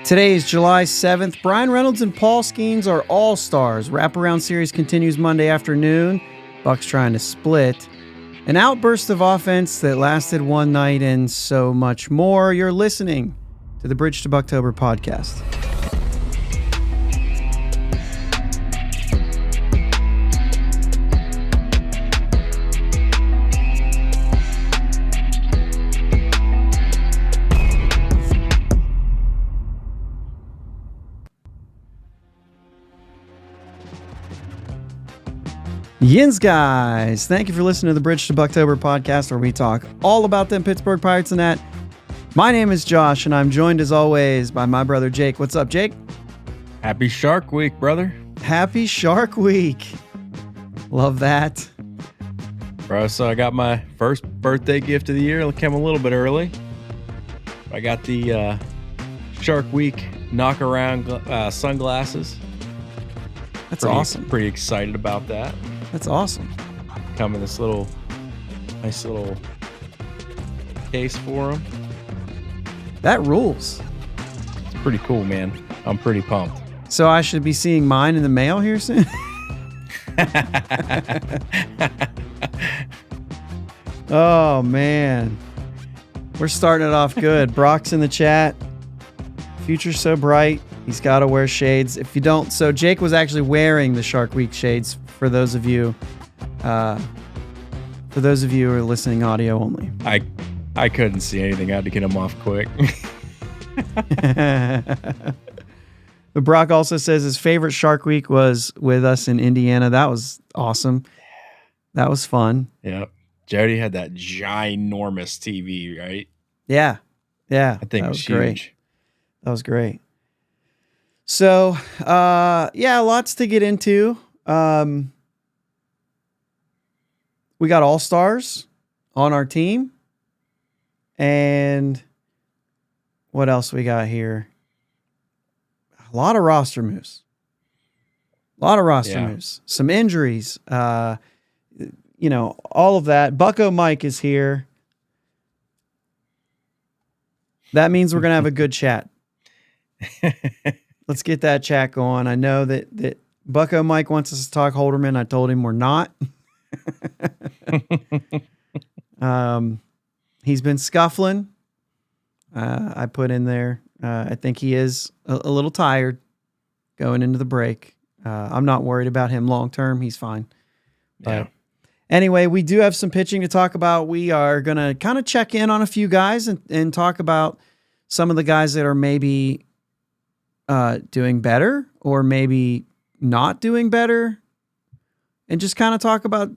Today is July 7th. Brian Reynolds and Paul Skeens are all-stars. Wraparound series continues Monday afternoon. Bucs trying to split. An outburst of offense that lasted one night and so much more. You're listening to the Bridge to Buctober podcast. Yins, guys. Thank you for listening to the Bridge to Buctober podcast, where we talk all about them Pittsburgh Pirates and that. My name is Josh, and I'm joined as always by my brother Jake. What's up, Jake? Happy Shark Week, brother. Happy Shark Week. Love that. Bro, so I got my first birthday gift of the year. It came a little bit early. I got the Shark Week knock-around sunglasses. That's awesome. Pretty excited about that. That's awesome. Come in this nice little case for them. That rules. It's pretty cool, man. I'm pretty pumped. So I should be seeing mine in the mail here soon? Oh, man. We're starting it off good. Brock's in the chat. Future's so bright. He's got to wear shades. If you don't, so Jake was actually wearing the Shark Week shades for those of you who are listening audio only. I couldn't see anything. I had to get them off quick. But Brock also says his favorite Shark Week was with us in Indiana. That was awesome. That was fun. Yep. Jody had that ginormous TV, right? Yeah. Yeah. I think that it was was great. huge. That was great. So, lots to get into. We got all-stars on our team. And what else we got here? A lot of roster moves. Moves. Some injuries. All of that. Bucko Mike is here. That means we're going to have a good chat. Let's get that chat going. I know that Bucko Mike wants us to talk Holderman. I told him we're not. He's been scuffling. I put in there. I think he is a little tired going into the break. I'm not worried about him long term. He's fine. But anyway, we do have some pitching to talk about. We are going to kind of check in on a few guys and talk about some of the guys that are maybe doing better or maybe not doing better, and just kind of talk about,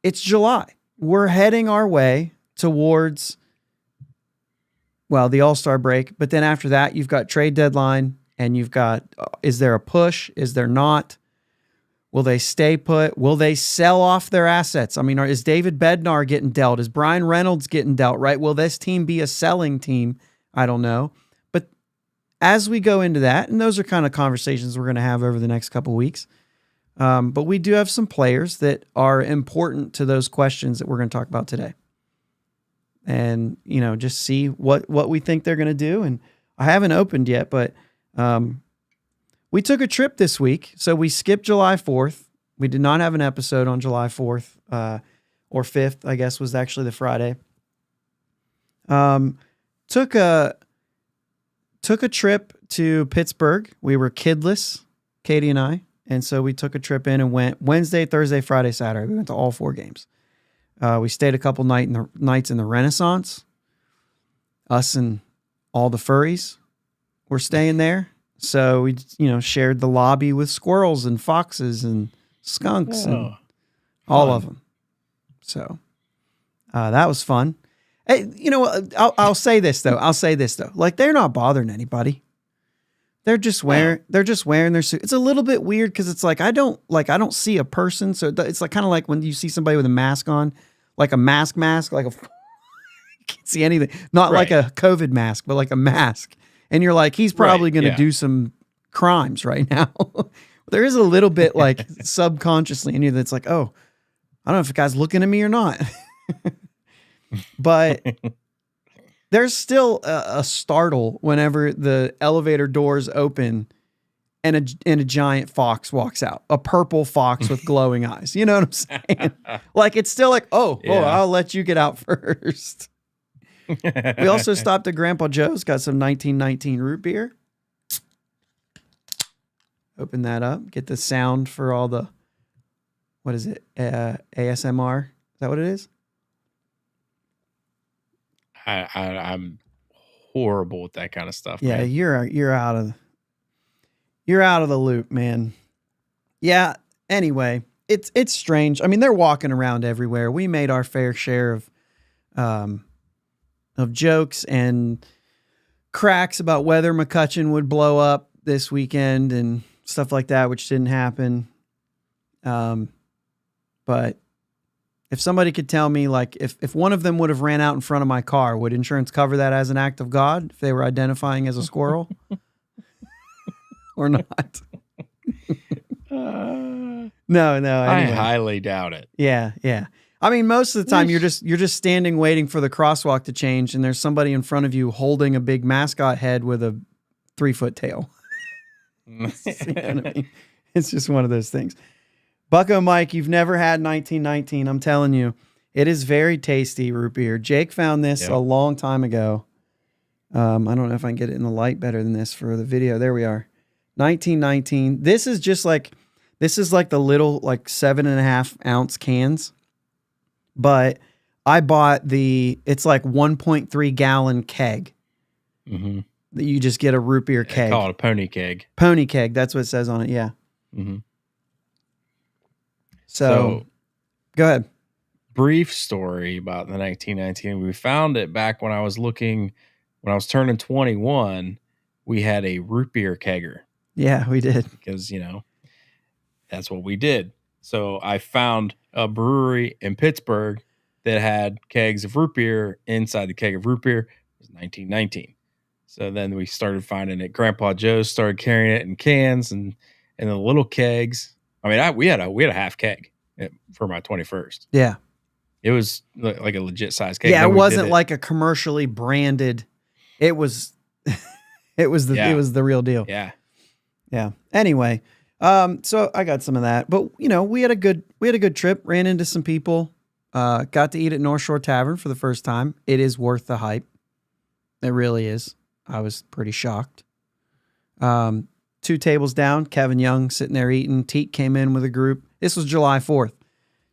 it's July. We're heading our way towards, the All-Star break, but then after that, you've got trade deadline, and you've got, is there a push? Is there not? Will they stay put? Will they sell off their assets? I mean, is David Bednar getting dealt? Is Brian Reynolds getting dealt, right? Will this team be a selling team? I don't know. But as we go into that, and those are kind of conversations we're going to have over the next couple of weeks, but we do have some players that are important to those questions that we're going to talk about today. And, just see what we think they're going to do. And I haven't opened yet, but we took a trip this week. So we skipped July 4th. We did not have an episode on July 4th or 5th, I guess, was actually the Friday. Took a trip to Pittsburgh. We were kidless, Katie and I. And so we took a trip in and went Wednesday, Thursday, Friday, Saturday. We went to all 4 games. We stayed a couple nights in the Renaissance. Us and all the furries were staying there. So we, shared the lobby with squirrels and foxes and skunks and all of them. So that was fun. Hey, I'll say this though. Like, they're not bothering anybody. They're just wearing their suit. It's a little bit weird because it's like I don't see a person. So it's like kind of like when you see somebody with a mask on, like a mask, like you can't see anything. Not like a COVID mask, but like a mask. And you're like, he's probably going to do some crimes right now. There is a little bit like subconsciously in you that's like, oh, I don't know if the guy's looking at me or not. But there's still a startle whenever the elevator doors open and a giant fox walks out, a purple fox with glowing eyes. You know what I'm saying? Like, it's still like, oh, I'll let you get out first. We also stopped at Grandpa Joe's, got some 1919 root beer. Open that up, get the sound for all the, what is it? ASMR? Is that what it is? I'm horrible with that kind of stuff. Yeah, man. you're out of the loop, man. Yeah. Anyway, it's strange. I mean, they're walking around everywhere. We made our fair share of jokes and cracks about whether McCutcheon would blow up this weekend and stuff like that, which didn't happen. But if somebody could tell me, like, if one of them would have ran out in front of my car, would insurance cover that as an act of God if they were identifying as a squirrel? Or not? No. Anyway. I highly doubt it. Yeah. I mean, most of the time you're just standing waiting for the crosswalk to change, and there's somebody in front of you holding a big mascot head with a 3-foot tail. You know what I mean? It's just one of those things. Bucko Mike, you've never had 1919. I'm telling you, it is very tasty root beer. Jake found this a long time ago. I don't know if I can get it in the light better than this for the video. There we are. 1919. This is like the little, like 7.5 ounce cans. But I bought it's like 1.3 gallon keg. Mm-hmm. That you just get a root beer keg. They call it a pony keg. Pony keg. That's what it says on it. Yeah. Mm-hmm. So go ahead. Brief story about the 1919. We found it back when I was turning 21. We had a root beer kegger. Yeah, we did. Because, that's what we did. So I found a brewery in Pittsburgh that had kegs of root beer. Inside the keg of root beer was 1919. So then we started finding it. Grandpa Joe's started carrying it in cans and the little kegs. I mean, we had a half keg for my 21st. Yeah. It was like a legit size keg. Yeah, it wasn't like a commercially branded. It was the real deal. Yeah. Yeah. Anyway, so I got some of that, but we had a good trip, ran into some people, got to eat at North Shore Tavern for the first time. It is worth the hype. It really is. I was pretty shocked. 2 tables down, Kevin Young sitting there eating. Teat came in with a group. This was July 4th.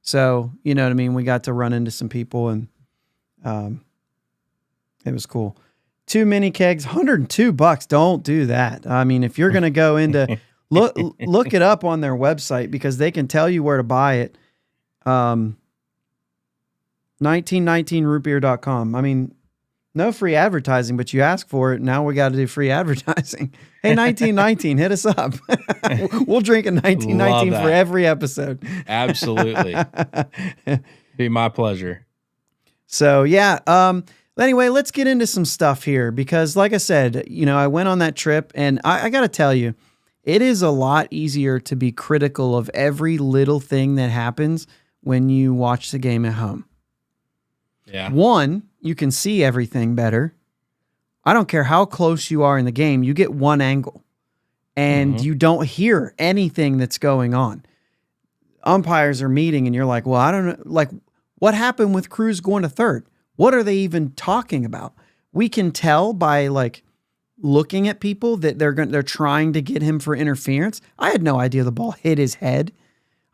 So, you know what I mean? We got to run into some people and it was cool. 2 mini kegs, $102. Don't do that. I mean, if you're going to go into look it up on their website because they can tell you where to buy it. 1919rootbeer.com. I mean, no free advertising, but you ask for it. Now we got to do free advertising. Hey, 1919, hit us up. We'll drink a 1919 for every episode. Absolutely. Be my pleasure. So, yeah. Anyway, let's get into some stuff here because, like I said, I went on that trip and I got to tell you, it is a lot easier to be critical of every little thing that happens when you watch the game at home. Yeah. One, you can see everything better. I don't care how close you are in the game. You get one angle and you don't hear anything that's going on. Umpires are meeting and you're like, well, I don't know. Like, what happened with Cruz going to third? What are they even talking about? We can tell by looking at people that they're trying to get him for interference. I had no idea the ball hit his head.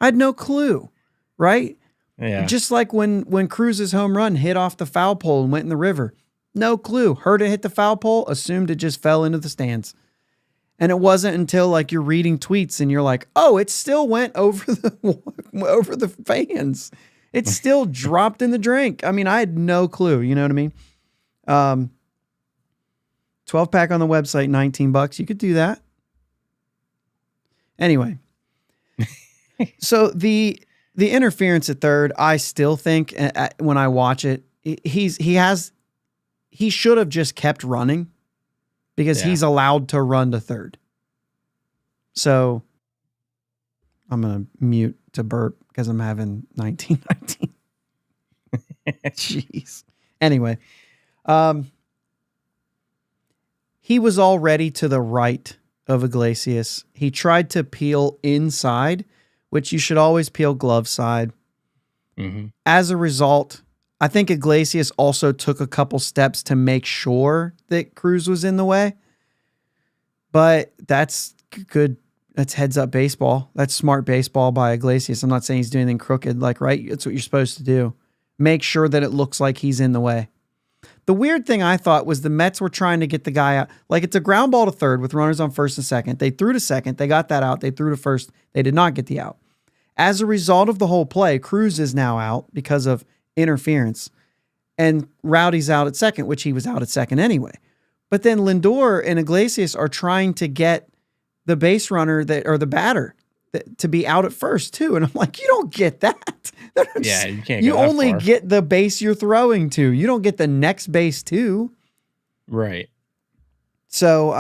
I had no clue, right? Yeah. Just like when Cruz's home run hit off the foul pole and went in the river. No clue. Heard it hit the foul pole, assumed it just fell into the stands. And it wasn't until you're reading tweets and you're like, oh, it still went over the fans. It still dropped in the drink. I mean, I had no clue. You know what I mean? 12-pack on the website, $19. You could do that. Anyway. So the interference at third, I still think when I watch it, he should have just kept running because he's allowed to run to third. So I'm going to mute to burp because I'm having 1919. Jeez. Anyway, he was already to the right of Iglesias. He tried to peel inside, which you should always peel glove side. Mm-hmm. As a result, I think Iglesias also took a couple steps to make sure that Cruz was in the way. But that's good. That's heads up baseball. That's smart baseball by Iglesias. I'm not saying he's doing anything crooked, right? That's what you're supposed to do. Make sure that it looks like he's in the way. The weird thing I thought was the Mets were trying to get the guy out. Like, it's a ground ball to third with runners on first and second. They threw to second. They got that out. They threw to first. They did not get the out. As a result of the whole play, Cruz is now out because of interference. And Rowdy's out at second, which he was out at second anyway. But then Lindor and Iglesias are trying to get the base runner or the batter to be out at first too. And I'm like, you don't get that. Yeah, you can't. You only get the base you're throwing to. You don't get the next base too. Right. So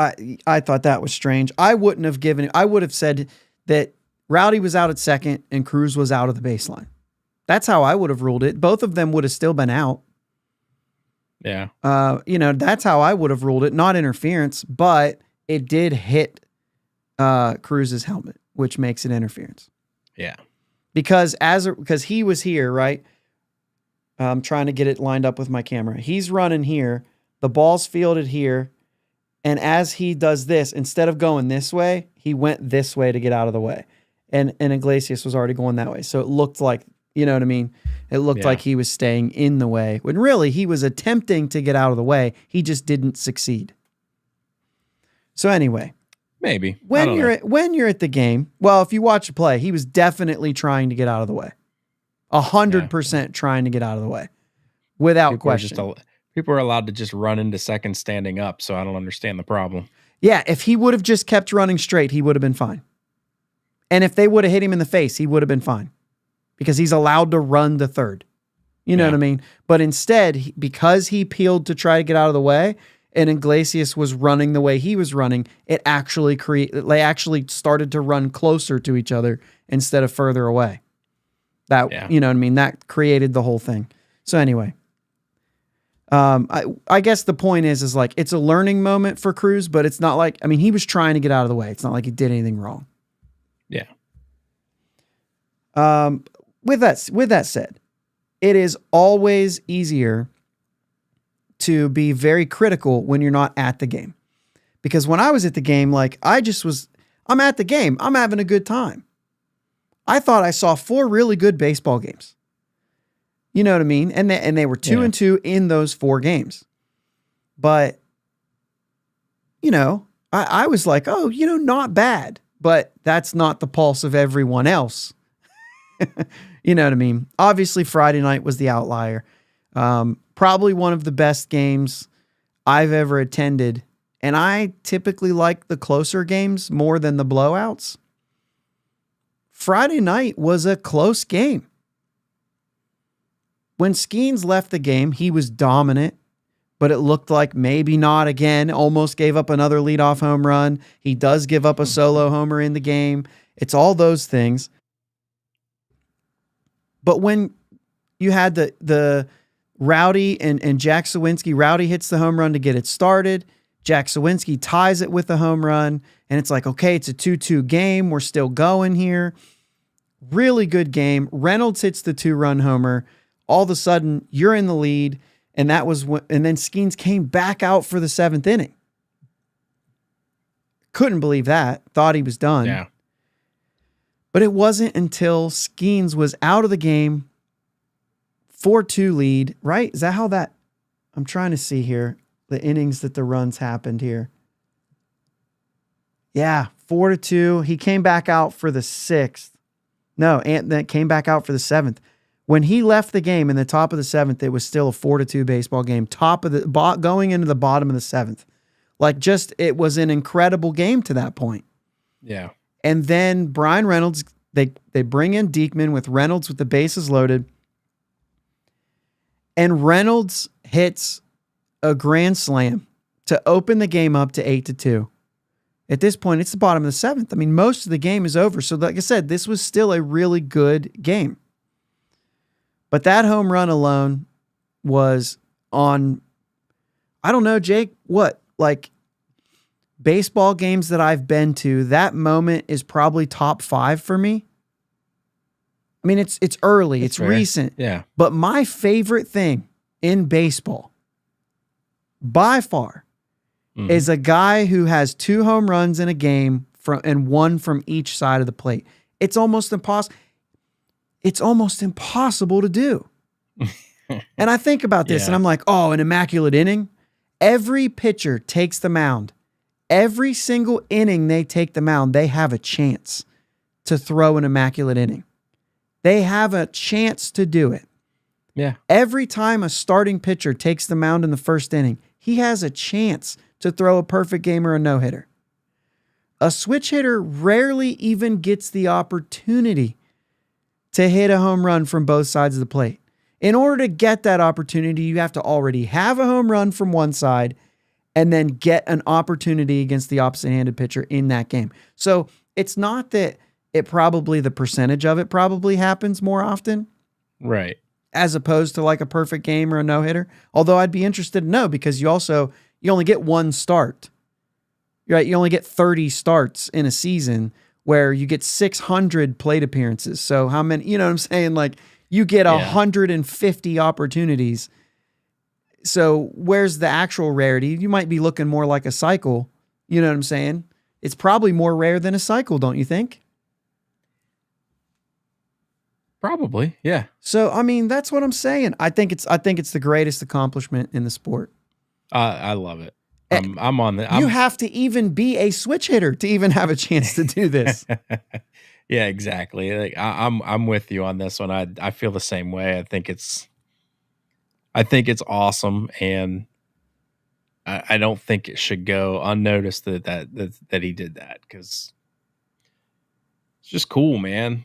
I thought that was strange. I would have said that Rowdy was out at second and Cruz was out of the baseline. That's how I would have ruled it. Both of them would have still been out. Yeah. That's how I would have ruled it. Not interference, but it did hit Cruz's helmet, which makes it interference. Yeah. Because he was here, right? I'm trying to get it lined up with my camera. He's running here. The ball's fielded here. And as he does this, instead of going this way, he went this way to get out of the way. And Iglesias was already going that way. So it looked like, you know what I mean? It looked like he was staying in the way. When really he was attempting to get out of the way. He just didn't succeed. So anyway. Maybe. When you're at the game, well, if you watch the play, he was definitely trying to get out of the way. 100% trying to get out of the way. Without question. People are allowed to just run into second standing up, so I don't understand the problem. Yeah, if he would have just kept running straight, he would have been fine. And if they would have hit him in the face, he would have been fine. Because he's allowed to run the third. You know what I mean? But instead, because he peeled to try to get out of the way, and Iglesias was running the way he was running, they actually started to run closer to each other instead of further away. You know what I mean? That created the whole thing. So anyway, I guess the point is like, it's a learning moment for Cruz, but it's not like, he was trying to get out of the way. It's not like he did anything wrong. Yeah. With that said, it is always easier to be very critical when you're not at the game. Because when I was at the game, I'm at the game. I'm having a good time. I thought I saw 4 really good baseball games. You know what I mean? And they were 2-2 in those 4 games. But, I was like, not bad. But that's not the pulse of everyone else. You know what I mean? Obviously, Friday night was the outlier. Probably one of the best games I've ever attended. And I typically like the closer games more than the blowouts. Friday night was a close game. When Skeens left the game, he was dominant, but it looked like maybe not again. Almost gave up another leadoff home run. He does give up a solo homer in the game. It's all those things. But when you had the Rowdy and Jack Sawinski, Rowdy hits the home run to get it started. Jack Sawinski ties it with a home run. And it's like, okay, it's a 2-2 game. We're still going here. Really good game. Reynolds hits the 2-run homer. All of a sudden, you're in the lead. And then Skeens came back out for the 7th inning. Couldn't believe that. Thought he was done. Yeah. But it wasn't until Skeens was out of the game, 4-2 lead, right? Is that how that... I'm trying to see here, the innings that the runs happened here. Yeah, 4-2. He came back out for the 6th. No, and then came back out for the 7th. When he left the game in the top of the 7th, it was still a 4-2 baseball game. Going into the bottom of the 7th. It was an incredible game to that point. Yeah. And then Brian Reynolds, they bring in Diekman with Reynolds with the bases loaded. And Reynolds hits a grand slam to open the game up to 8-2. At this point, it's the bottom of the 7th. Most of the game is over. So like I said, this was still a really good game. But that home run alone was on, I don't know, Jake, what? baseball games that I've been to, that moment is probably top 5 for me. I mean, it's early, it's fair. recent. Yeah. But my favorite thing in baseball, by far, is a guy who has 2 home runs in a game and 1 from each side of the plate. It's almost impossible. It's almost impossible to do. And I think about this and I'm like, oh, an immaculate inning. Every pitcher takes the mound. Every single inning they take the mound, they have a chance to throw an immaculate inning. They have a chance to do it. Yeah. Every time a starting pitcher takes the mound in the first inning, he has a chance to throw a perfect game or a no-hitter. A switch hitter rarely even gets the opportunity to hit a home run from both sides of the plate. In order to get that opportunity, you have to already have a home run from one side and then get an opportunity against the opposite-handed pitcher in that game. So it's not that the percentage of it probably happens more often. Right. As opposed to like a perfect game or a no-hitter. Although I'd be interested to know because you only get one start. Right? You only get 30 starts in a season where you get 600 plate appearances. So how many, you know what I'm saying? Like you get 150 opportunities. So where's the actual rarity? You might be looking more like a cycle. You know what I'm saying? It's probably more rare than a cycle, don't you think? Probably, yeah. So, I mean, that's what I'm saying. I think it's the greatest accomplishment in the sport. I love it. I'm on the. You have to even be a switch hitter to even have a chance to do this. Yeah, exactly. Like, I'm with you on this one. I feel the same way. I think it's awesome, and I don't think it should go unnoticed that he did that because it's just cool, man.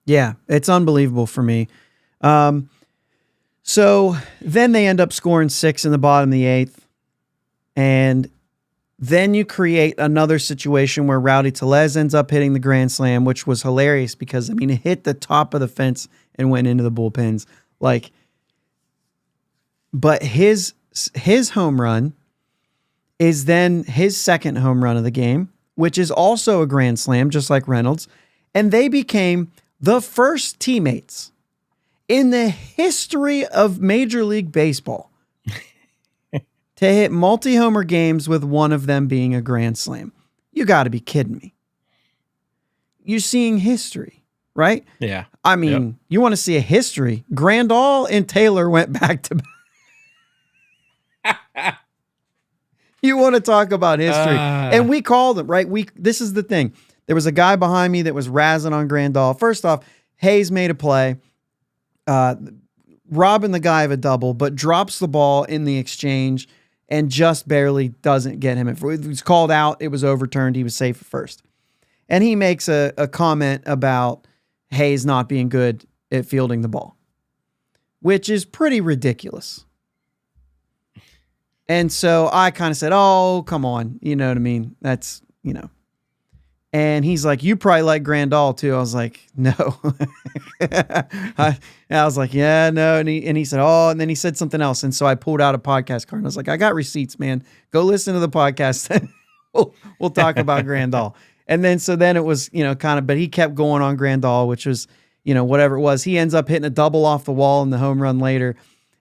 Yeah, it's unbelievable for me. So then they end up scoring 6 in the bottom of the 8th. And then you create another situation where Rowdy Tellez ends up hitting the grand slam, which was hilarious because, I mean, it hit the top of the fence and went into the bullpens. But his home run is then his second home run of the game, which is also a grand slam, just like Reynolds. And they became the first teammates in the history of Major League Baseball to hit multi-homer games with one of them being a grand slam. You got to be kidding me. You're seeing history, right? Yeah. I mean, You want to see a history. Grandal and Taylor went back to back. You want to talk about history. And we called them, right? This is the thing. There was a guy behind me that was razzing on Grandal. First off, Hayes made a play, robbing the guy of a double, but drops the ball in the exchange and just barely doesn't get him. It was called out. It was overturned. He was safe at first. And he makes a comment about Hayes not being good at fielding the ball, which is pretty ridiculous. And so I kind of said, oh, come on. You know what I mean? That's, And he's like, you probably like Grandal too. I was like, no. I was like, yeah, no. And he said, oh, and then he said something else. And so I pulled out a podcast card and I was like, I got receipts, man. Go listen to the podcast. we'll talk about Grandal. And then it was, but he kept going on Grandal, which was, whatever it was. He ends up hitting a double off the wall in the home run later.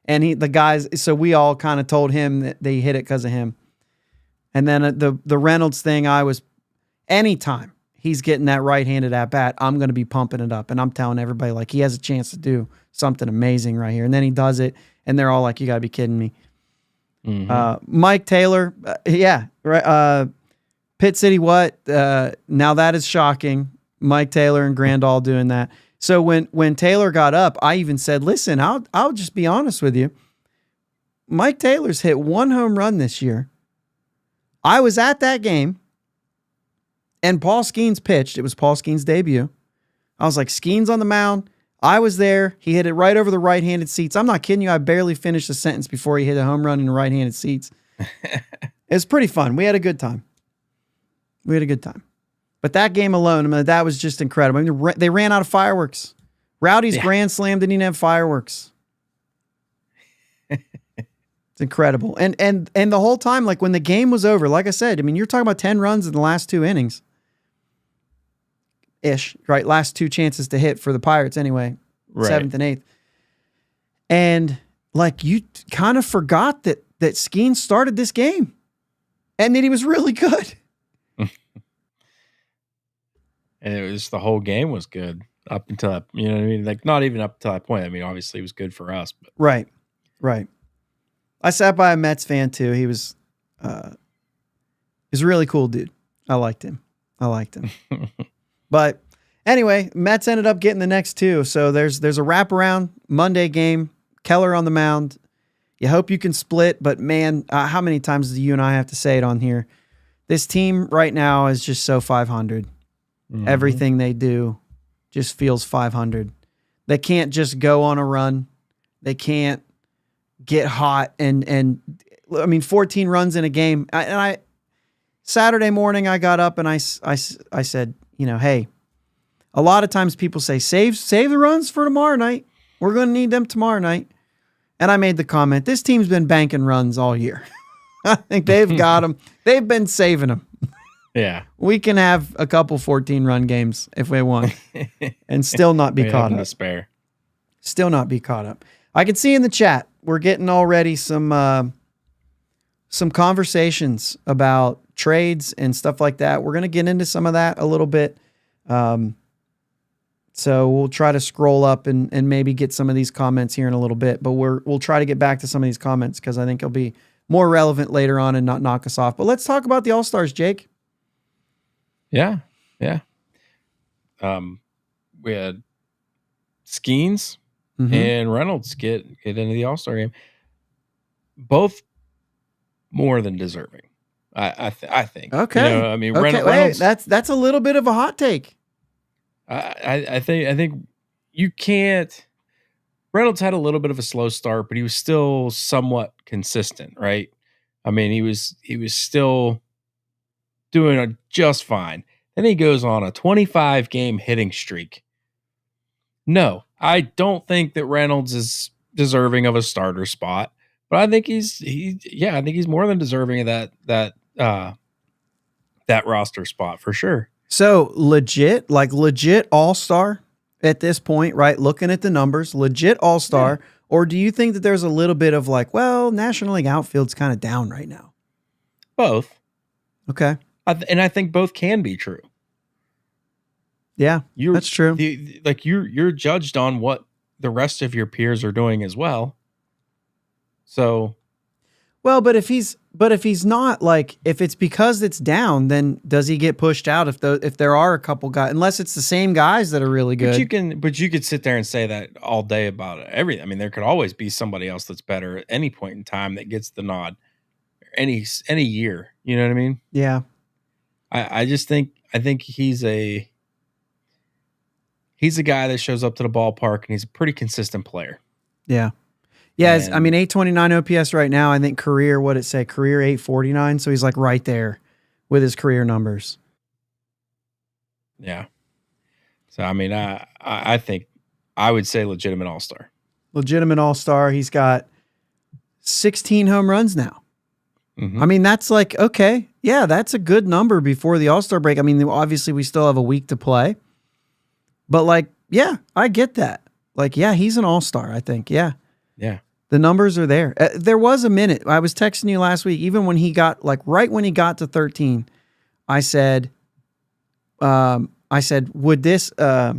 And the guys, so we all kind of told him that they hit it because of him. And then the Reynolds thing, anytime he's getting that right-handed at bat, I'm going to be pumping it up. And I'm telling everybody, like, he has a chance to do something amazing right here. And then he does it, and they're all like, you got to be kidding me. Mm-hmm. Mike Taylor, Pitt City what? Now that is shocking. Mike Taylor and Grandal doing that. So when Taylor got up, I even said, listen, I'll just be honest with you. Mike Taylor's hit 1 home run this year. I was at that game, and Paul Skeens pitched. It was Paul Skeens' debut. I was like, Skeens on the mound. I was there. He hit it right over the right-handed seats. I'm not kidding you. I barely finished the sentence before he hit a home run in the right-handed seats. It was pretty fun. We had a good time. But that game alone, that was just incredible. I mean, they ran out of fireworks. Rowdy's grand slam didn't even have fireworks. It's incredible. And the whole time, like when the game was over, like I said, I mean, you're talking about 10 runs in the last 2 innings. Ish, right? Last 2 chances to hit for the Pirates anyway. Right. 7th and 8th. And like you kind of forgot that Skeens started this game. And that he was really good. And it was the whole game was good up until that, you know what I mean? Like not even up to that point. I mean, obviously it was good for us. But. Right. I sat by a Mets fan too. He was a really cool dude. I liked him. But anyway, Mets ended up getting the next 2. So there's a wraparound Monday game. Keller on the mound. You hope you can split, but man, how many times do you and I have to say it on here? This team right now is just so 500. Mm-hmm. Everything they do just feels 500. They can't just go on a run. They can't get hot and I mean 14 runs in a game. Saturday morning I got up and I said, you know, hey, a lot of times people say save the runs for tomorrow night. We're going to need them tomorrow night. And I made the comment, this team's been banking runs all year. I think they've got them. They've been saving them. Yeah. We can have a couple 14-run games if we want and still not be caught up. To spare. Still not be caught up. I can see in the chat, we're getting already some conversations about trades and stuff like that. We're going to get into some of that a little bit. So we'll try to scroll up and maybe get some of these comments here in a little bit, but we'll try to get back to some of these comments because I think it'll be more relevant later on and not knock us off. But let's talk about the All-Stars, Jake. Yeah. We had Skeens and Reynolds get into the All-Star game. Both more than deserving. I think. Okay. You know, I mean, okay. Reynolds. That's a little bit of a hot take. I think you can't. Reynolds had a little bit of a slow start, but he was still somewhat consistent, right? I mean, he was still doing just fine. Then he goes on a 25-game hitting streak. No, I don't think that Reynolds is deserving of a starter spot, but I think he's more than deserving of that roster spot for sure. So legit all-star at this point, right? Looking at the numbers, legit all-star. Yeah. Or do you think that there's a little bit of like, well, National League outfield's kind of down right now? Both. Okay. And I think both can be true. Yeah, that's true. You're judged on what the rest of your peers are doing as well. So, well, but if he's not, like, if it's because it's down, then does he get pushed out if there are a couple guys, unless it's the same guys that are really good? But you could sit there and say that all day about everything. I mean, there could always be somebody else that's better at any point in time that gets the nod any year. You know what I mean? Yeah. I think he's a guy that shows up to the ballpark and he's a pretty consistent player. Yeah. Yeah, I mean, 829 OPS right now. I think career 849. So he's like right there with his career numbers. Yeah. So, I mean, I think I would say legitimate all-star. Legitimate all-star. He's got 16 home runs now. Mm-hmm. I mean, that's like, okay. Yeah, that's a good number before the All-Star break. I mean, obviously we still have a week to play. But like, yeah, I get that. Like, yeah, he's an all-star, I think. Yeah. Yeah. The numbers are there. There was a minute. I was texting you last week, even when he got, like, right when he got to 13, I said, would this, what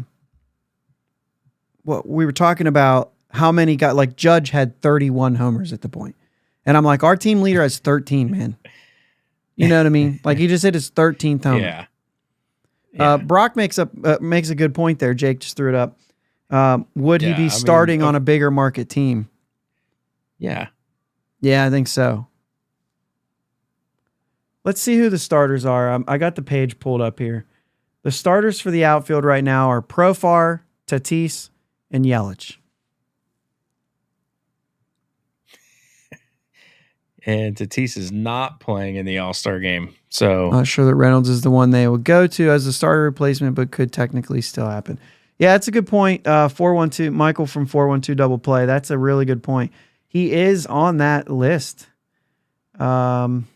we were talking about, how many got, like, Judge had 31 homers at the point. And I'm like, our team leader has 13, man. You know what I mean? Like, he just hit his 13th homer. Yeah. Brock makes a good point there. Jake just threw it up. Would he be starting on a bigger market team? Yeah. Yeah, I think so. Let's see who the starters are. I got the page pulled up here. The starters for the outfield right now are Profar, Tatis, and Yelich. And Tatis is not playing in the All-Star game. So not sure that Reynolds is the one they will go to as a starter replacement, but could technically still happen. Yeah, that's a good point. 412 Michael from 412 Double Play. That's a really good point. he is on that list. I'm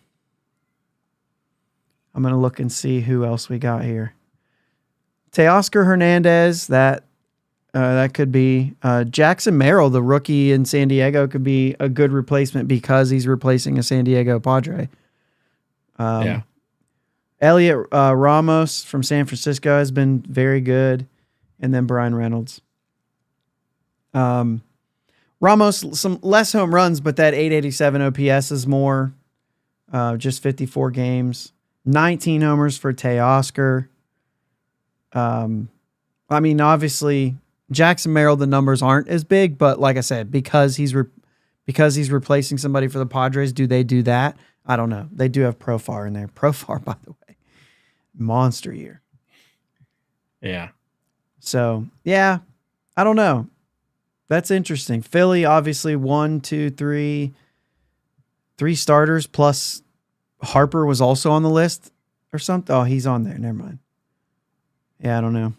going to look and see who else we got here. Teoscar Hernandez, that could be. Jackson Merrill, the rookie in San Diego, could be a good replacement because he's replacing a San Diego Padre. Elliot Ramos from San Francisco has been very good. And then Brian Reynolds. Ramos, some less home runs, but that 887 OPS is more. Just 54 games. 19 homers for Teoscar. I mean, obviously, Jackson Merrill, the numbers aren't as big, but like I said, because he's replacing somebody for the Padres, do they do that? I don't know. They do have Profar in there. Profar, by the way, monster year. Yeah. So, yeah, I don't know. That's interesting. Philly, obviously, 3 starters, plus Harper was also on the list or something. Oh, he's on there. Never mind. Yeah, I don't know.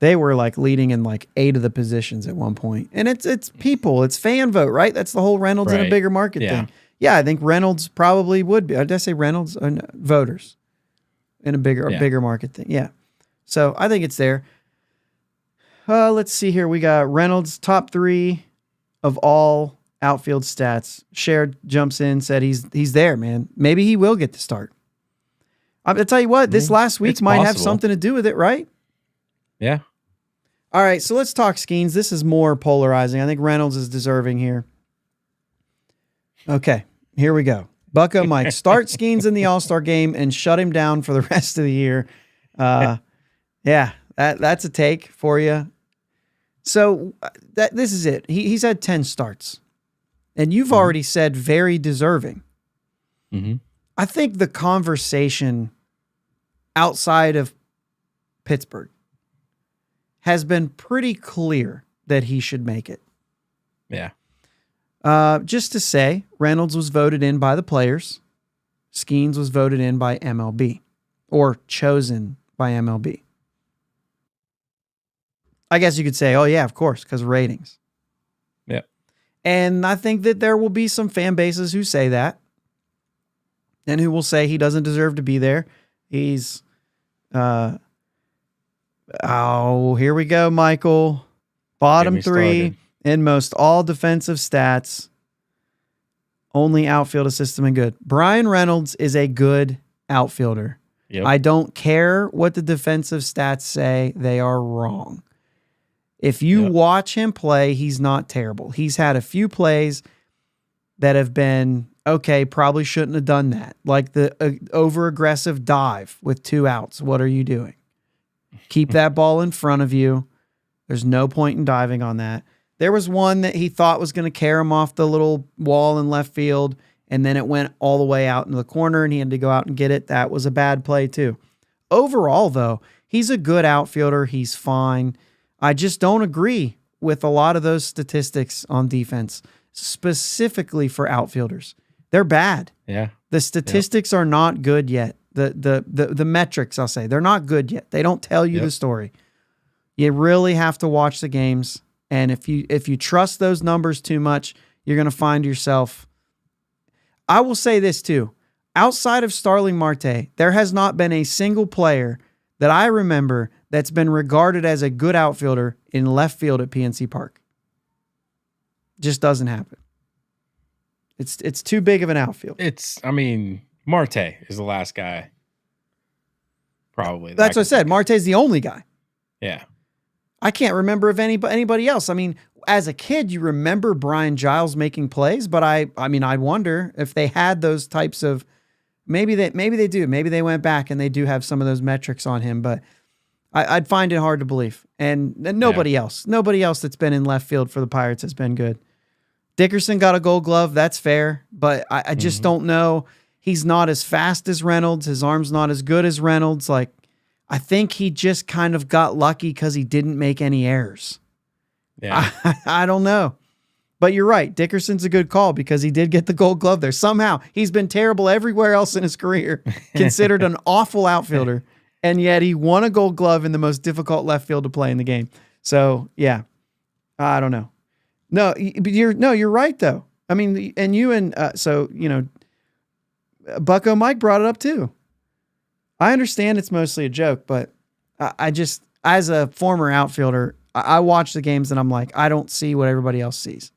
They were like leading in like 8 of the positions at one point. And it's people. It's fan vote, right? That's the whole Reynolds in a bigger market thing. Yeah, I think Reynolds probably would be. Did I say Reynolds? No, voters in a bigger market thing. Yeah. So I think it's there. Let's see here. We got Reynolds, top 3 of all outfield stats. Shared jumps in, said he's there, man. Maybe he will get the start. I'll tell you what, this last week might have something to do with it, right? Yeah. All right, so let's talk Skeens. This is more polarizing. I think Reynolds is deserving here. Okay, here we go. Bucko Mike, start Skeens in the All-Star game and shut him down for the rest of the year. Yeah, that's a take for you. So this is it. He's had 10 starts, and you've already said very deserving. Mm-hmm. I think the conversation outside of Pittsburgh has been pretty clear that he should make it. Yeah. Just to say, Reynolds was voted in by the players. Skeens was voted in by MLB, or chosen by MLB. I guess you could say, oh yeah, of course, because of ratings. Yeah. And I think that there will be some fan bases who say that, and who will say he doesn't deserve to be there. He's, here we go, Michael. Bottom 3 in most all defensive stats. Only outfield assistant and good. Brian Reynolds is a good outfielder. Yep. I don't care what the defensive stats say. They are wrong. If you watch him play, he's not terrible. He's had a few plays that have been, okay, probably shouldn't have done that. Like the over-aggressive dive with 2 outs. What are you doing? Keep that ball in front of you. There's no point in diving on that. There was one that he thought was going to carry him off the little wall in left field, and then it went all the way out into the corner, and he had to go out and get it. That was a bad play, too. Overall, though, he's a good outfielder. He's fine. I just don't agree with a lot of those statistics on defense, specifically for outfielders. They're bad. Yeah. The statistics are not good yet. The metrics, I'll say, they're not good yet. They don't tell you the story. You really have to watch the games. And if you trust those numbers too much, you're going to find yourself. I will say this too. Outside of Starling Marte, there has not been a single player that I remember that's been regarded as a good outfielder in left field at PNC Park. Just doesn't happen. It's too big of an outfield. Marte is the last guy. Probably. That's what I said. Marte's the only guy. Yeah. I can't remember if anybody else. I mean, as a kid, you remember Brian Giles making plays, but I wonder if they had those types of, maybe they do. Maybe they went back and they do have some of those metrics on him, but I'd find it hard to believe. And nobody else that's been in left field for the Pirates has been good. Dickerson got a Gold Glove. That's fair, but I just don't know. He's not as fast as Reynolds. His arm's not as good as Reynolds. Like, I think he just kind of got lucky because he didn't make any errors. Yeah. I don't know. But you're right. Dickerson's a good call because he did get the Gold Glove there. Somehow he's been terrible everywhere else in his career, considered an awful outfielder, and yet he won a Gold Glove in the most difficult left field to play in the game. So, yeah, I don't know. But you're right though. I mean, and you and Bucko Mike brought it up too. I understand it's mostly a joke, but I just, as a former outfielder, I watch the games and I'm like, I don't see what everybody else sees.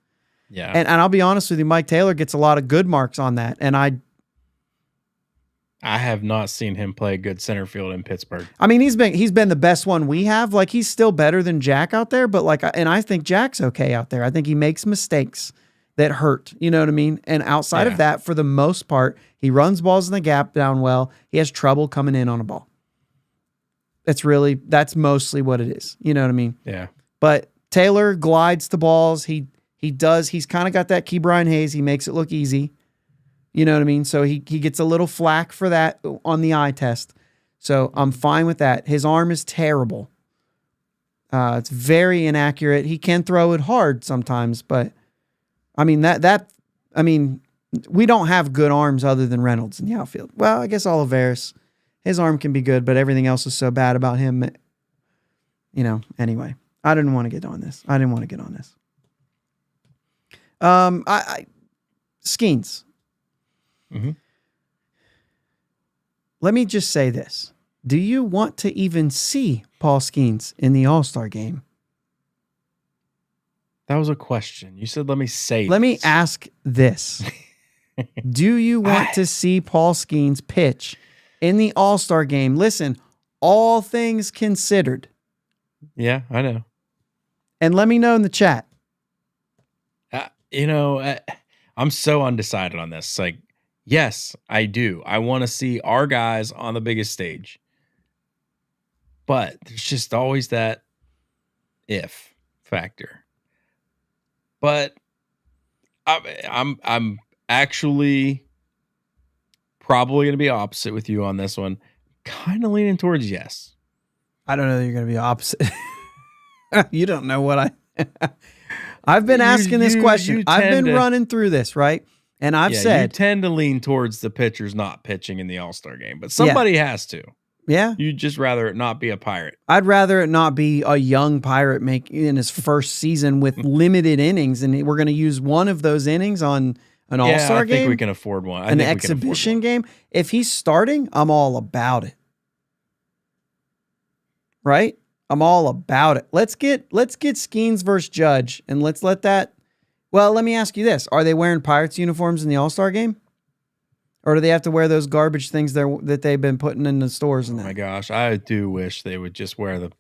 Yeah. And I'll be honest with you, Mike Taylor gets a lot of good marks on that. And I have not seen him play good center field in Pittsburgh. I mean, he's been the best one we have. Like, he's still better than Jack out there, but and I think Jack's okay out there. I think he makes mistakes that hurt. You know what I mean? And outside of that, for the most part, he runs balls in the gap down well. He has trouble coming in on a ball. That's mostly what it is. You know what I mean? Yeah. But Taylor glides the balls. He's kind of got that Key Brian Hayes. He makes it look easy. You know what I mean? So he gets a little flack for that on the eye test. So I'm fine with that. His arm is terrible. It's very inaccurate. He can throw it hard sometimes, but I mean we don't have good arms other than Reynolds in the outfield. Well, I guess Olivares, his arm can be good, but everything else is so bad about him. Anyway, I didn't want to get on this. Skeens. Mm-hmm. Let me just say this. Do you want to even see Paul Skeens in the All-Star game? That was a question. You said, let me say Let me ask this. Do you want to see Paul Skeens pitch in the All-Star game? Listen, all things considered. Yeah, I know. And let me know in the chat. I'm so undecided on this. Like, yes, I do. I want to see our guys on the biggest stage. But there's just always that if factor. But I'm actually probably going to be opposite with you on this one. Kind of leaning towards yes. I don't know that you're going to be opposite. You don't know what I've been asking this question. I've been running through this, right? And I've said you tend to lean towards the pitchers not pitching in the All-Star game, but somebody has to. Yeah. You'd just rather it not be a Pirate. I'd rather it not be a young Pirate in his first season with limited innings, and we're going to use one of those innings on an All-Star game. I think we can afford one. An exhibition game. If he's starting, I'm all about it. Right? I'm all about it. Let's get Skeens versus Judge, and let's let that. Well, let me ask you this: are they wearing Pirates uniforms in the All-Star game, or do they have to wear those garbage things that they've been putting in the stores? And my gosh, I do wish they would just wear the.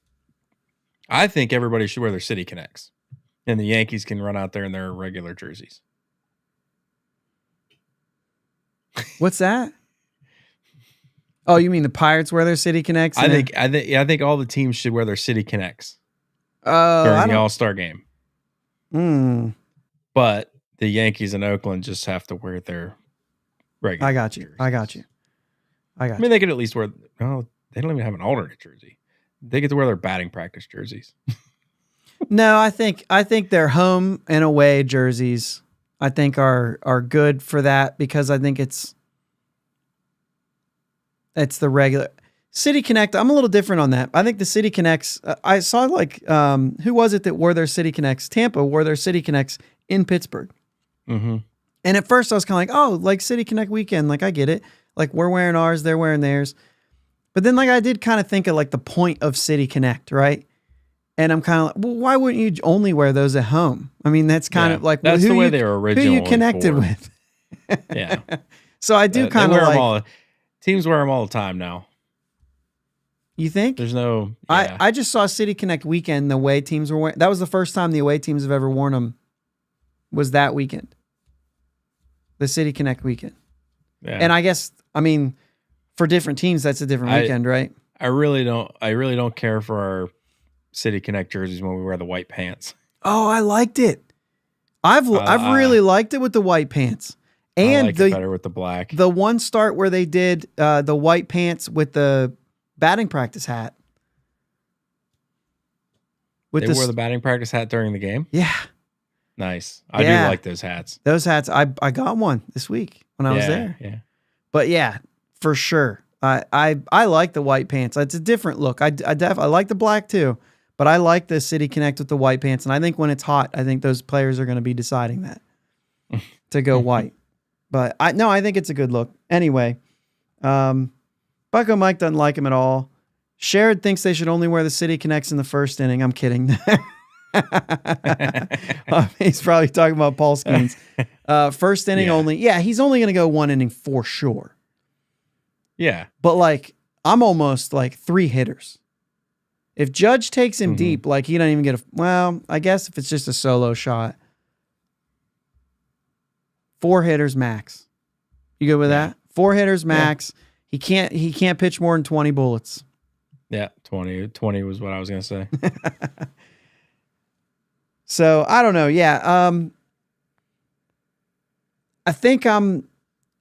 I think everybody should wear their City Connects, and the Yankees can run out there in their regular jerseys. What's that? Oh, you mean the Pirates wear their City Connects? I think all the teams should wear their City Connects during the All-Star game. But the Yankees in Oakland just have to wear their regular. I got you. jerseys. I mean, they could at least wear. No, they don't even have an alternate jersey. They get to wear their batting practice jerseys. No, I think their home and away jerseys, I think are good for that, because I think it's the regular City Connect. I'm a little different on that. I think the City Connects, I saw who was it that wore their City Connects? Tampa wore their City Connects in Pittsburgh. Mm-hmm. And at first I was kind of like, oh, like City Connect weekend. Like, I get it. Like, we're wearing ours, they're wearing theirs. But then I did kind of think of the point of City Connect, right? And I'm kind of like, well, why wouldn't you only wear those at home? I mean, that's kind of like, that's the way they were originally. Who you connected with. Yeah. So I do kind of like. Teams wear them all the time now. You think? There's no. Yeah. I just saw City Connect weekend. The away teams were wearing. That was the first time the away teams have ever worn them. Was that weekend? The City Connect weekend. Yeah. And I guess, I mean, for different teams, that's a different weekend, right? I really don't care for our City Connect jerseys when we wear the white pants. Oh, I liked it. I've really liked it with the white pants. And I like it better with the black. The one start where they did the white pants with the batting practice hat. They wore the batting practice hat during the game? Yeah. Nice. I do like those hats. Those hats, I got one this week when I was there. Yeah. But yeah, for sure. I like the white pants. It's a different look. I like the black too, but But I like the City Connect with the white pants, and I think when it's hot, I think those players are going to be deciding that to go white. But I think it's a good look. Anyway, Bucko Mike doesn't like him at all. Sherrod thinks they should only wear the City Connects in the first inning. I'm kidding. He's probably talking about Paul Skeens. First inning only. Yeah, he's only going to go one inning for sure. Yeah. But like, I'm almost like 3 hitters. If Judge takes him deep, like he don't even get I guess if it's just a solo shot, 4 hitters max. You good with that? 4 hitters max. Yeah. He can't pitch more than 20 bullets. Yeah, 20 was what I was going to say. So, I don't know. Yeah. I think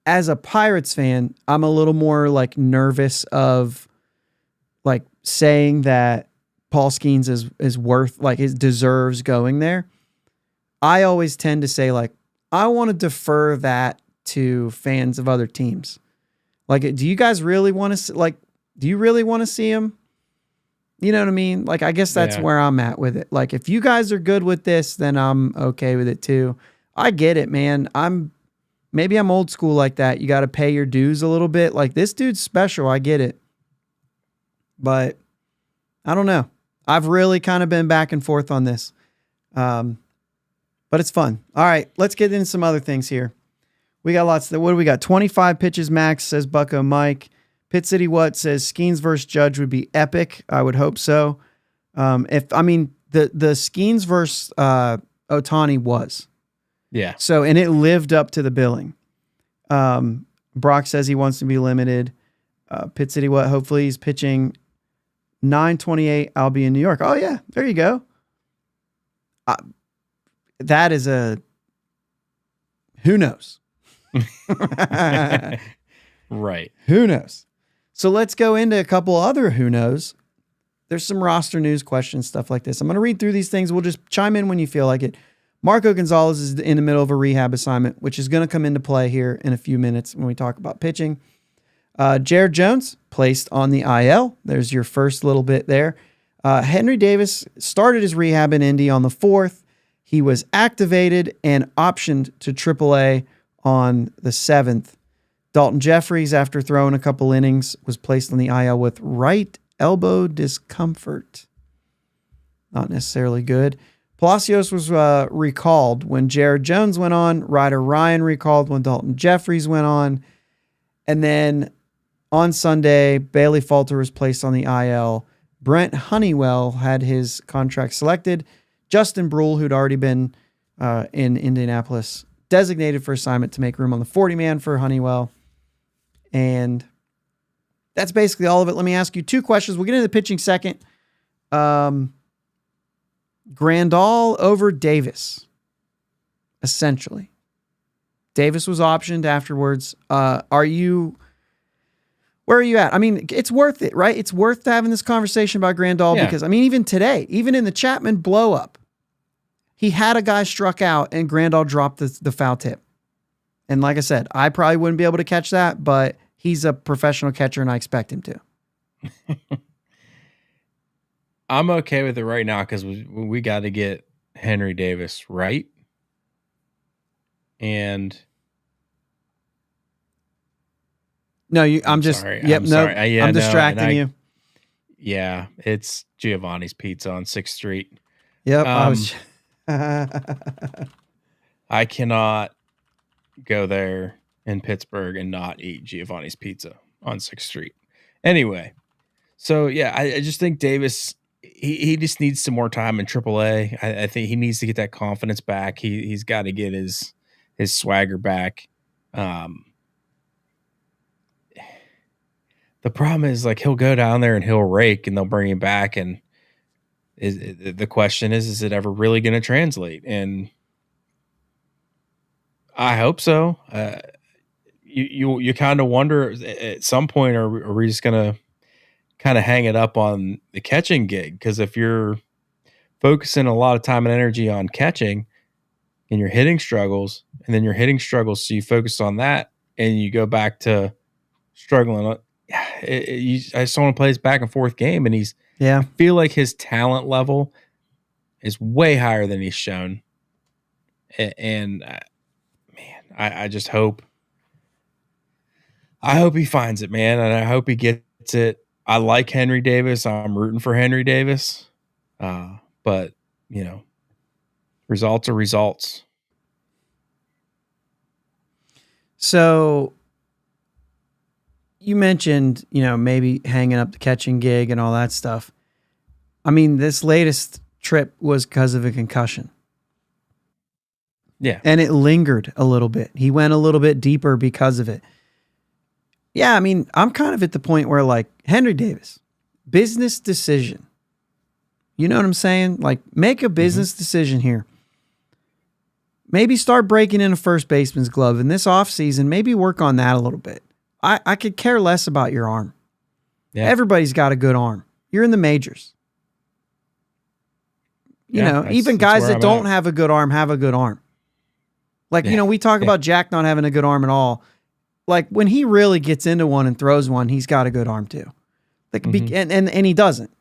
as a Pirates fan, I'm a little more like nervous of like saying that Paul Skeens is worth, like, it deserves going there. I always tend to say, like, I want to defer that to fans of other teams. Like, do you guys really want to, like, do you really want to see him? You know what I mean? Like, I guess that's where I'm at with it. Like, if you guys are good with this, then I'm okay with it too. I get it, man. Maybe I'm old school like that. You got to pay your dues a little bit. Like, this dude's special. I get it. But I don't know. I've really kind of been back and forth on this. But it's fun. All right, let's get into some other things here. We got lots. What do we got? 25 pitches max, says Bucko Mike. Pit City What says Skeens versus Judge would be epic. I would hope so. The Skeens versus Ohtani was. Yeah. So, and it lived up to the billing. Brock says he wants to be limited. Pit City What, hopefully he's pitching 9/28. I'll be in New York. Oh yeah, there you go. That is who knows? Right. Who knows? So let's go into a couple other who knows. There's some roster news questions, stuff like this. I'm going to read through these things. We'll just chime in when you feel like it. Marco Gonzalez is in the middle of a rehab assignment, which is going to come into play here in a few minutes when we talk about pitching. Jared Jones placed on the IL. There's your first little bit there. Henry Davis started his rehab in Indy on the 4th. He was activated and optioned to AAA on the 7th. Dalton Jeffries, after throwing a couple innings, was placed on the IL with right elbow discomfort. Not necessarily good. Palacios was recalled when Jared Jones went on. Ryder Ryan recalled when Dalton Jeffries went on. And then on Sunday, Bailey Falter was placed on the IL. Brent Honeywell had his contract selected. Justin Brule, who'd already been in Indianapolis, designated for assignment to make room on the 40-man for Honeywell. And that's basically all of it. Let me ask you 2 questions. We'll get into the pitching second. Grandal over Davis, essentially. Davis was optioned afterwards. Where are you at? I mean, it's worth it, right? It's worth having this conversation about Grandal because, I mean, even today, even in the Chapman blow up, he had a guy struck out and Grandal dropped the foul tip. And like I said, I probably wouldn't be able to catch that, but he's a professional catcher and I expect him to. I'm okay with it right now because we got to get Henry Davis right. And no, I'm just sorry. Yep, I'm no, sorry. I'm distracting you. Yeah, it's Giovanni's Pizza on 6th Street. Yep, I cannot go there in Pittsburgh and not eat Giovanni's Pizza on 6th Street. Anyway, so yeah, I just think Davis, he just needs some more time in AAA. I think he needs to get that confidence back. He's got to get his swagger back. The problem is, like, he'll go down there and he'll rake and they'll bring him back. And the question is it ever really going to translate? And I hope so. You kind of wonder at some point, are we just going to kind of hang it up on the catching gig? Because if you're focusing a lot of time and energy on catching and your hitting struggles, and then your hitting struggles, so you focus on that and you go back to struggling. I saw him play his back and forth game, and he's Yeah. I feel like his talent level is way higher than he's shown. And man, I just hope. I hope he finds it, man, and I hope he gets it. I like Henry Davis. I'm rooting for Henry Davis. But, results are results. So you mentioned, maybe hanging up the catching gig and all that stuff. I mean, this latest trip was because of a concussion. Yeah. And it lingered a little bit. He went a little bit deeper because of it. Yeah, I mean, I'm kind of at the point where, like, Henry Davis, business decision. You know what I'm saying? Like, make a business decision here. Maybe start breaking in a first baseman's glove in this offseason. Maybe work on that a little bit. I could care less about your arm. Yeah. Everybody's got a good arm. You're in the majors. Even guys that don't have a good arm have a good arm. Like, we talk about Jack not having a good arm at all. Like, when he really gets into one and throws one, he's got a good arm too. Like, and he doesn't.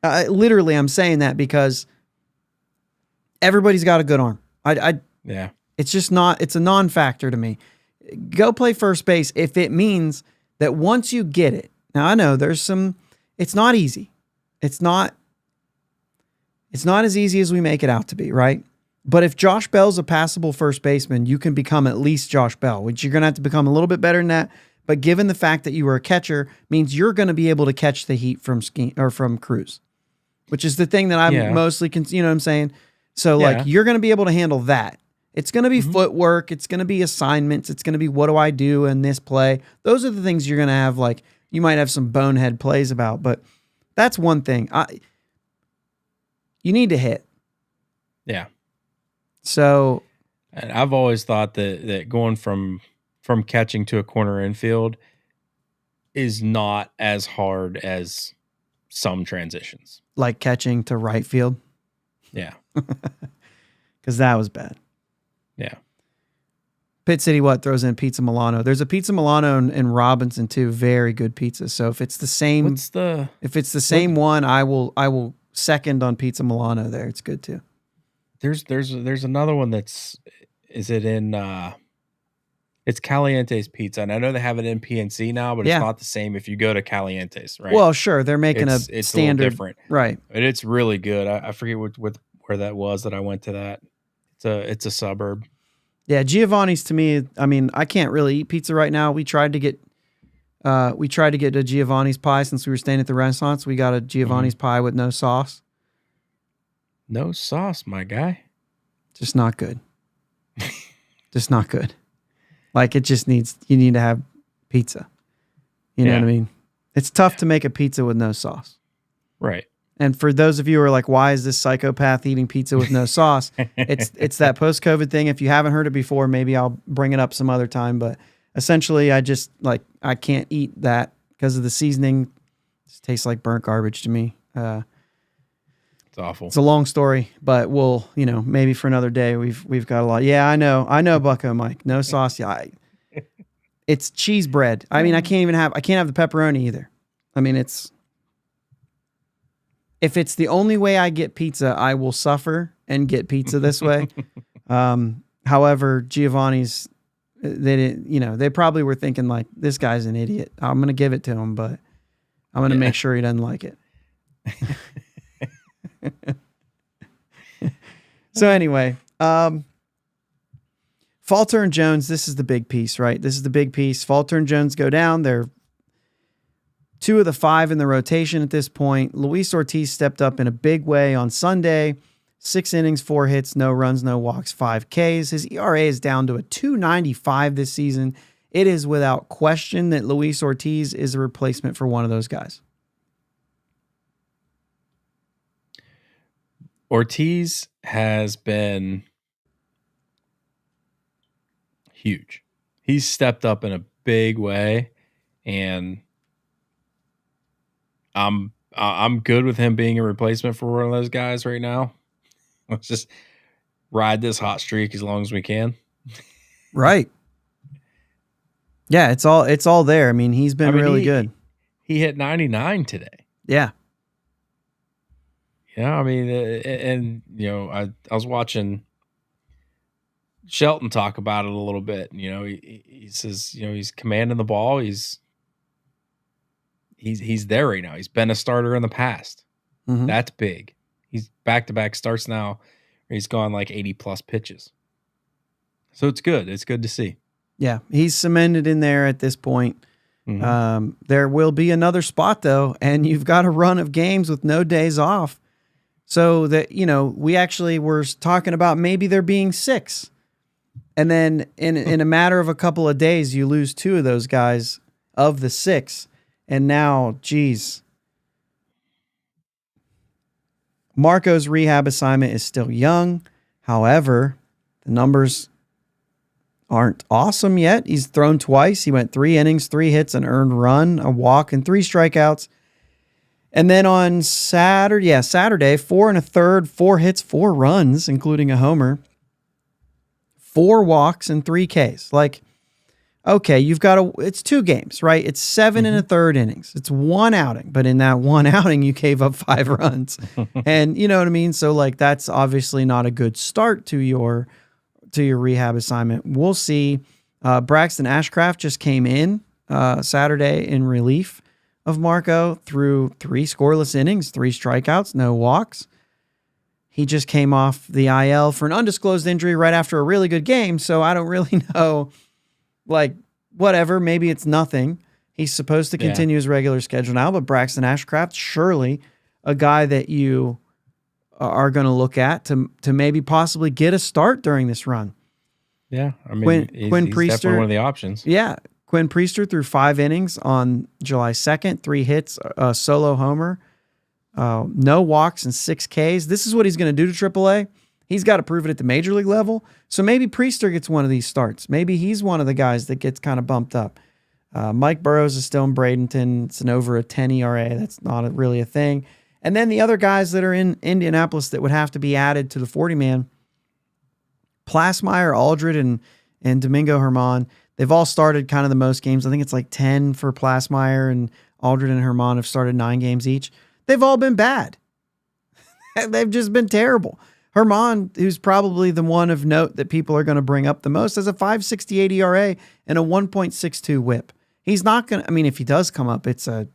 Literally, I'm saying that because everybody's got a good arm. It's just not. It's a non-factor to me. Go play first base if it means that once you get it. Now I know there's some. It's not easy. It's not as easy as we make it out to be, right? But if Josh Bell's a passable first baseman, you can become at least Josh Bell, which you're going to have to become a little bit better than that. But given the fact that you were a catcher, means you're going to be able to catch the heat from Cruz, which is the thing that I'm mostly, you know what I'm saying? So like you're going to be able to handle that. It's going to be footwork. It's going to be assignments. It's going to be what do I do in this play? Those are the things you're going to have. Like you might have some bonehead plays about, but that's one thing. You need to hit. Yeah. So, and I've always thought that going from catching to a corner infield is not as hard as some transitions. Like catching to right field? Yeah. Because that was bad. Yeah. Pitt City throws in Pizza Milano. There's a Pizza Milano in Robinson too. Very good pizza. So if it's the same, one, I will second on Pizza Milano there. It's good too. There's another one it's Caliente's Pizza, and I know they have it in PNC now, but it's not the same if you go to Caliente's, right? Well, sure, they're making it's standard, a little different, right? But it's really good. I forget where that was that I went to that. It's a suburb. Yeah, Giovanni's to me. I mean, I can't really eat pizza right now. We tried to get a Giovanni's pie since we were staying at the Renaissance. We got a Giovanni's pie with no sauce. No sauce, my guy. Just not good. Just not good. Like you need to have pizza. You know what I mean? It's tough to make a pizza with no sauce. Right. And for those of you who are like, why is this psychopath eating pizza with no sauce? It's that post-COVID thing. If you haven't heard it before, maybe I'll bring it up some other time. But essentially, I can't eat that because of the seasoning. It tastes like burnt garbage to me. It's awful. It's a long story, but we'll, maybe for another day. We've got a lot. Yeah, I know, Bucko, Mike. No sauce. Yeah, it's cheese bread. I mean, I can't have the pepperoni either. I mean, if it's the only way I get pizza, I will suffer and get pizza this way. However, Giovanni's, they didn't, they probably were thinking like, this guy's an idiot. I'm going to give it to him, but I'm going to make sure he doesn't like it. So anyway, Falter and Jones, this is the big piece, right? This is the big piece. Falter and Jones go down. They're 2 of the 5 in the rotation at this point. Luis Ortiz stepped up in a big way on Sunday. 6 innings, 4 hits, no runs, no walks, 5 Ks. His ERA is down to a 2.95 this season. It is without question that Luis Ortiz is a replacement for one of those guys. Ortiz has been huge. He's stepped up in a big way, and I'm good with him being a replacement for one of those guys right now. Let's just ride this hot streak as long as we can. Right. Yeah, it's all there. I mean, he's been really good. He hit 99 today. Yeah. I mean, and I was watching Shelton talk about it a little bit. He says, he's commanding the ball. He's there right now. He's been a starter in the past. Mm-hmm. That's big. He's back-to-back starts now. He's gone like 80 plus pitches. So it's good. It's good to see. Yeah, he's cemented in there at this point. Mm-hmm. There will be another spot though, and you've got a run of games with no days off. So that, we actually were talking about maybe there being 6. And then in a matter of a couple of days, you lose 2 of those guys of the 6. And now, geez, Marco's rehab assignment is still young. However, the numbers aren't awesome yet. He's thrown twice. He went 3 innings, 3 hits, an earned run, a walk, and 3 strikeouts. And then on Saturday, 4 1/3, 4 hits, 4 runs, including a homer, 4 walks, and 3 Ks. Like, okay, it's 2 games, right? It's 7 1/3 innings. It's 1 outing, but in that 1 outing, you gave up 5 runs. And you know what I mean? So like, that's obviously not a good start to your rehab assignment. We'll see. Braxton Ashcraft just came in Saturday in relief of Marco through 3 scoreless innings, 3 strikeouts, no walks. He just came off the IL for an undisclosed injury right after a really good game. So I don't really know, like, whatever, maybe it's nothing. He's supposed to continue his regular schedule now, but Braxton Ashcraft, surely a guy that you are going to look at to maybe possibly get a start during this run. Yeah, I mean, Quinn Priester, definitely one of the options. Yeah, Quinn Priester threw 5 innings on July 2nd, 3 hits, a solo homer, no walks, and 6 Ks. This is what he's going to do to AAA. He's got to prove it at the major league level. So maybe Priester gets one of these starts. Maybe he's one of the guys that gets kind of bumped up. Mike Burrows is still in Bradenton. It's an over a 10 ERA. That's not really a thing. And then the other guys that are in Indianapolis that would have to be added to the 40-man, Plasmeyer, Aldred, and Domingo Herman, they've all started kind of the most games. I think it's like 10 for Plasmeyer, and Aldred and Herman have started 9 games each. They've all been bad. They've just been terrible. Herman, who's probably the one of note that people are going to bring up the most, has a 5.68 ERA and a 1.62 whip. He's not going to, I mean, if he does come up, it's a,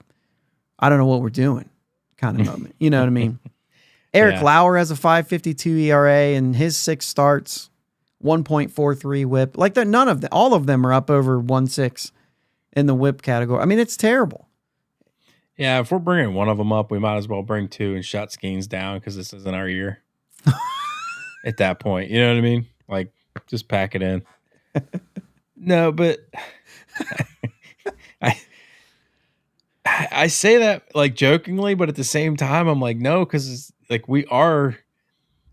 I don't know what we're doing kind of moment. You know what I mean? Eric Lauer has a 5.52 ERA and his 6 starts, 1.43 whip. Like that, none of them, all of them are up over 1.6 in the whip category. I mean, it's terrible. Yeah, if we're bringing one of them up, we might as well bring 2 and shut Skeens down because this isn't our year. At that point, you know what I mean? Like, just pack it in. No, but I say that like jokingly, but at the same time, I'm like, no, because like we are,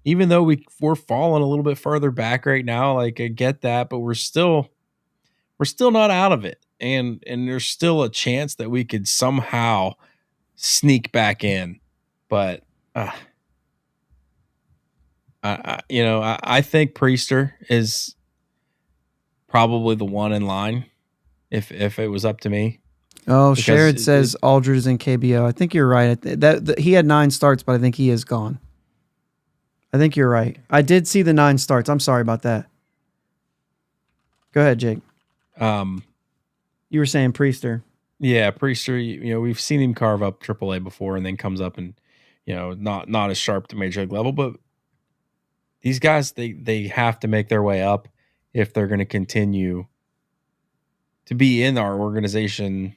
even though we're falling a little bit further back right now. Like I get that, but we're still not out of it, and there's still a chance that we could somehow sneak back in, but. I think Priester is probably the one in line if it was up to me. Oh, Sherrod says Aldred is in KBO. I think you're right. That he had 9 starts, but I think he is gone. I think you're right. I did see the 9 starts. I'm sorry about that. Go ahead, Jake. You were saying Priester. Yeah, Priester, we've seen him carve up AAA before and then comes up and, not as sharp to major league level, but these guys, they have to make their way up if they're going to continue to be in our organization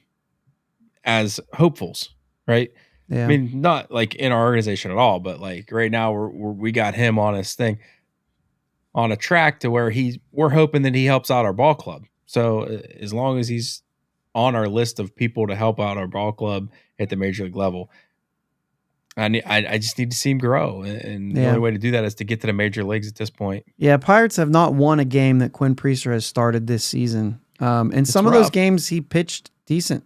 as hopefuls, right? Yeah. I mean, not like in our organization at all, but like right now we got him on his thing on a track to where we're hoping that he helps out our ball club. So as long as he's on our list of people to help out our ball club at the major league level, I just need to see him grow, and the only way to do that is to get to the major leagues at this point. Yeah, Pirates have not won a game that Quinn Priester has started this season. And some of those games he pitched decent.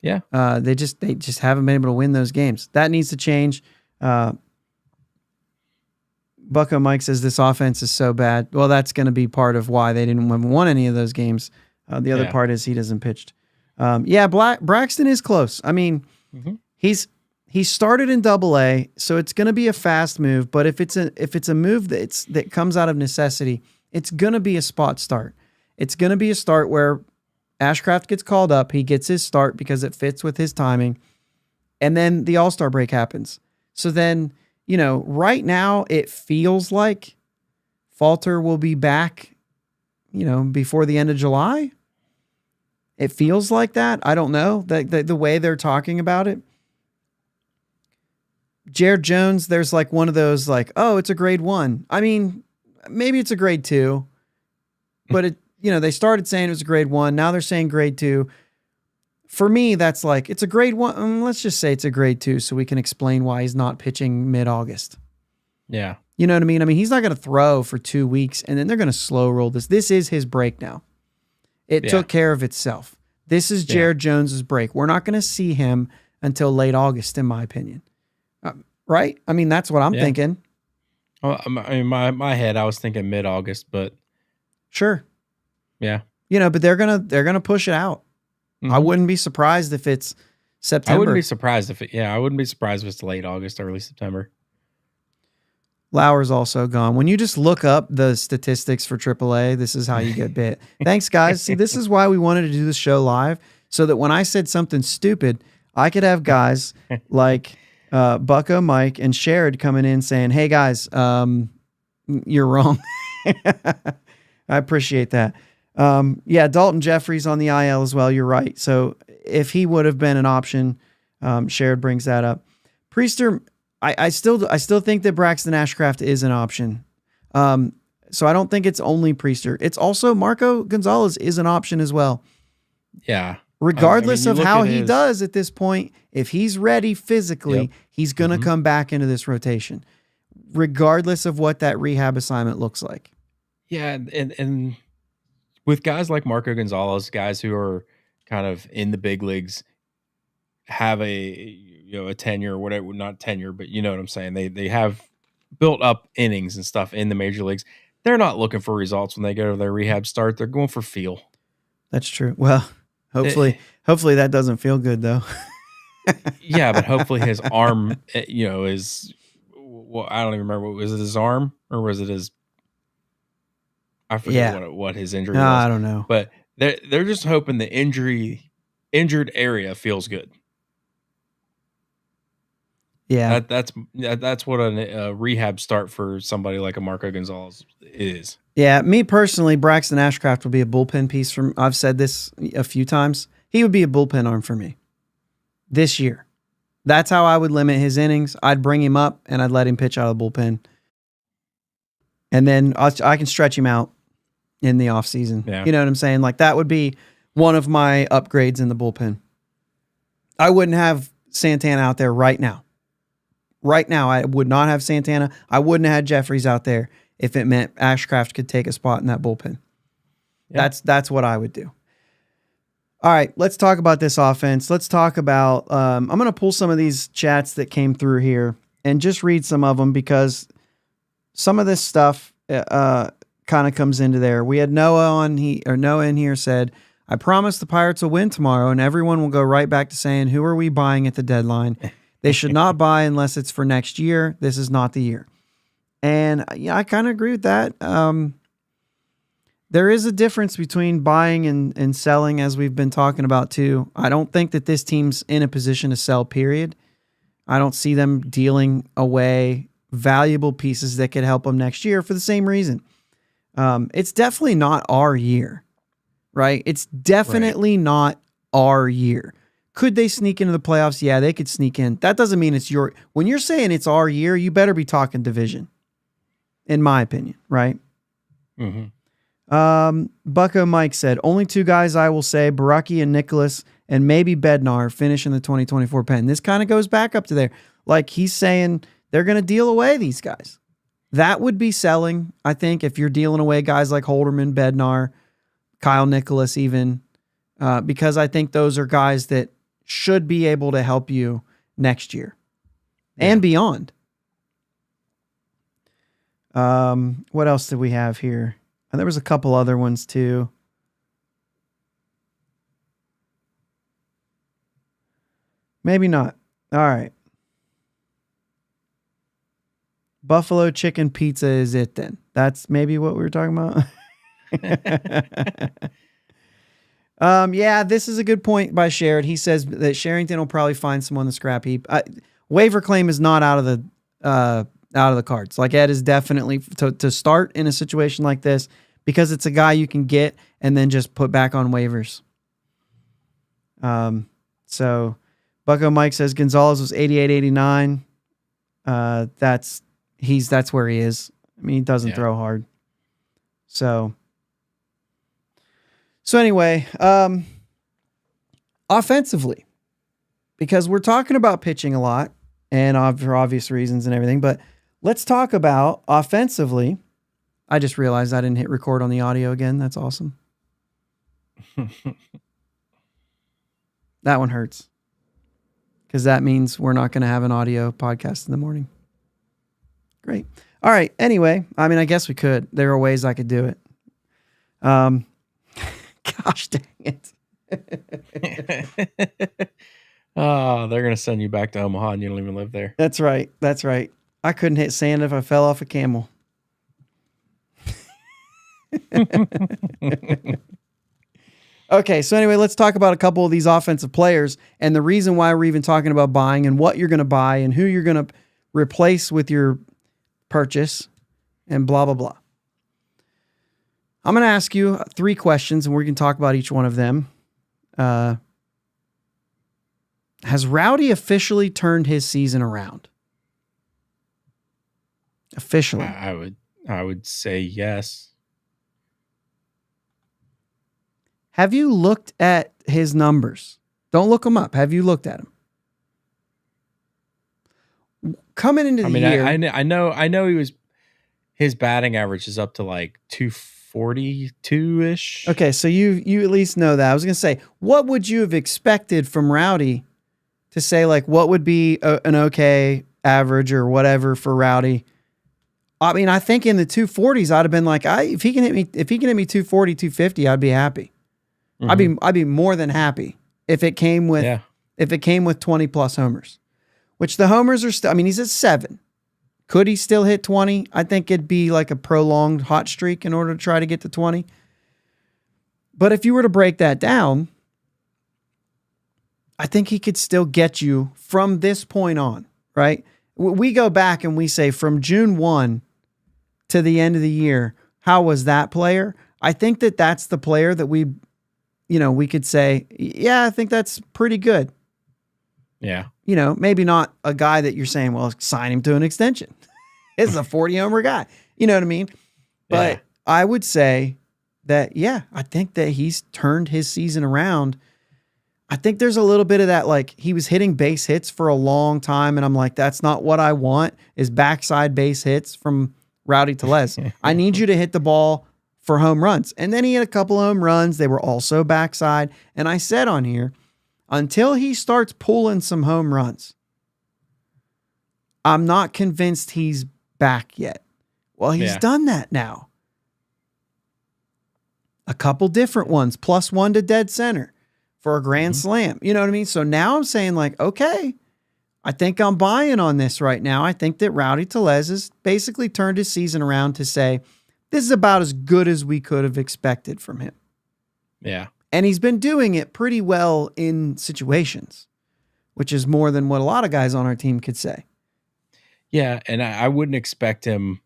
Yeah, they just haven't been able to win those games. That needs to change. Bucko Mike says this offense is so bad. Well, that's going to be part of why they didn't win any of those games. The other part is he doesn't pitch. Braxton is close. I mean, he started in Double-A, so it's going to be a fast move. But if it's a move that comes out of necessity, it's going to be a spot start. It's going to be a start where Ashcraft gets called up. He gets his start because it fits with his timing. And then the All-Star break happens. So then, right now it feels like Falter will be back, before the end of July. It feels like that. I don't know. The way they're talking about it. Jared Jones, there's like one of those like, oh, it's a grade 1. I mean, maybe it's a grade 2. But they started saying it was a grade 1. Now they're saying grade 2. For me, that's like, it's a grade 1. Let's just say it's a grade 2 so we can explain why he's not pitching mid-August. Yeah. You know what I mean? I mean, he's not going to throw for 2 weeks and then they're going to slow roll this. This is his break now. It took care of itself. This is Jared Jones's break. We're not going to see him until late August, in my opinion. Right? I mean, that's what I'm thinking. Well, in my head, I was thinking mid-August, but sure. Yeah. But they're gonna push it out. Mm-hmm. I wouldn't be surprised if it's September. I wouldn't be surprised if it's late August, early September. Lauer's also gone. When you just look up the statistics for AAA, this is how you get bit. Thanks, guys. See, this is why we wanted to do the show live, so that when I said something stupid, I could have guys like Bucko, Mike, and Sherrod coming in saying, hey, guys, you're wrong. I appreciate that. Dalton Jeffries on the IL as well. You're right. So if he would have been an option, Sherrod brings that up. Priester, I still think that Braxton Ashcraft is an option. So I don't think it's only Priester. It's also Marco Gonzalez is an option as well. Yeah. Regardless of how he does at this point, if he's ready physically, he's going to come back into this rotation, regardless of what that rehab assignment looks like. Yeah, and with guys like Marco Gonzalez, guys who are kind of in the big leagues, have a tenure or whatever, not tenure, but you know what I'm saying. They have built up innings and stuff in the major leagues. They're not looking for results when they go to their rehab start. They're going for feel. That's true. Well, hopefully that doesn't feel good though. Yeah, but hopefully his arm, is. Well, I don't even remember. Was it his arm or was it his? I forget what his injury was. I don't know. But they're just hoping the injured area feels good. Yeah, that's what a rehab start for somebody like a Marco Gonzalez is. Yeah, me personally, Braxton Ashcraft would be a bullpen piece from. I've said this a few times. He would be a bullpen arm for me this year. That's how I would limit his innings. I'd bring him up and I'd let him pitch out of the bullpen, and then I can stretch him out in the offseason. Yeah. You know what I'm saying? Like that would be one of my upgrades in the bullpen. I wouldn't have Santana out there right now. Right now, I would not have Santana. I wouldn't have had Jeffries out there if it meant Ashcraft could take a spot in that bullpen. Yeah. That's what I would do. All right, let's talk about this offense. Let's talk about I'm going to pull some of these chats that came through here and just read some of them because some of this stuff kind of comes into there. We had Noah in here said, I promise the Pirates will win tomorrow and everyone will go right back to saying, who are we buying at the deadline? They should not buy unless it's for next year. This is not the year. And yeah, I kind of agree with that. There is a difference between buying and selling, as we've been talking about too. I don't think that this team's in a position to sell, period. I don't see them dealing away valuable pieces that could help them next year for the same reason. It's definitely not our year, right? It's definitely not our year. Could they sneak into the playoffs? Yeah, they could sneak in. That doesn't mean it's your... When you're saying it's our year, you better be talking division, in my opinion, right? Mm-hmm. Bucko Mike said, only two guys I will say, Baraki and Nicholas, and maybe Bednar finish in the 2024 pen. This kind of goes back up to there. Like he's saying they're going to deal away these guys. That would be selling, I think, if you're dealing away guys like Holderman, Bednar, Kyle Nicholas even, because I think those are guys that should be able to help you next year and beyond. What else did we have here? And there was a couple other ones too. Maybe not. All right. Buffalo chicken pizza is it then? That's maybe what we were talking about. Yeah, this is a good point by Sherrod. He says that Sherrington will probably find someone on the scrap heap. Waiver claim is not out of the cards. Like Ed is definitely to start in a situation like this because it's a guy you can get and then just put back on waivers. So Bucko Mike says Gonzalez was 88-89. That's where he is. I mean, he doesn't throw hard. So anyway, offensively, because we're talking about pitching a lot and for obvious reasons and everything, but let's talk about offensively. I just realized I didn't hit record on the audio again. That's awesome. That one hurts because that means we're not going to have an audio podcast in the morning. Great. All right. Anyway, I mean, I guess we could. There are ways I could do it. Gosh dang it. Oh, they're going to send you back to Omaha and you don't even live there. That's right. That's right. I couldn't hit sand if I fell off a camel. Okay, so anyway, let's talk about a couple of these offensive players and the reason why we're even talking about buying and what you're going to buy and who you're going to replace with your purchase and blah, blah, blah. I'm going to ask you 3 questions and we can talk about each one of them. Has Rowdy officially turned his season around? Officially. I would say yes. Have you looked at his numbers? Don't look them up. Have you looked at them? Coming into the year, I know his batting average is up to like 242-ish. Okay, so you at least know that. I was going to say, what would you have expected from Rowdy to say, like, what would be an okay average or whatever for Rowdy? I mean, I think in the 240s, I'd have been like, if he can hit me 240, 250, I'd be happy. Mm-hmm. I'd be more than happy if it came with 20 plus homers, which the homers are still. I mean, he's at 7. Could he still hit 20? I think it'd be like a prolonged hot streak in order to try to get to 20. But if you were to break that down, I think he could still get you from this point on, right? We go back and we say from June 1 to the end of the year, how was that player? I think that's the player that we could say, yeah, I think that's pretty good. Yeah. Maybe not a guy that you're saying, well, sign him to an extension. This is a 40 homer guy. You know what I mean? But I would say that, I think that he's turned his season around. I think there's a little bit of that, like he was hitting base hits for a long time. And I'm like, that's not what I want is backside base hits from Rowdy Tellez. I need you to hit the ball for home runs. And then he had a couple of home runs. They were also backside. And I said on here, until he starts pulling some home runs, I'm not convinced he's back yet. Well, he's done that now. A couple different ones, +1 to dead center for a grand slam. You know what I mean? So now I'm saying like, okay, I think I'm buying on this right now. I think that Rowdy Tellez has basically turned his season around to say, this is about as good as we could have expected from him. Yeah. And he's been doing it pretty well in situations, which is more than what a lot of guys on our team could say. Yeah, and I wouldn't expect him.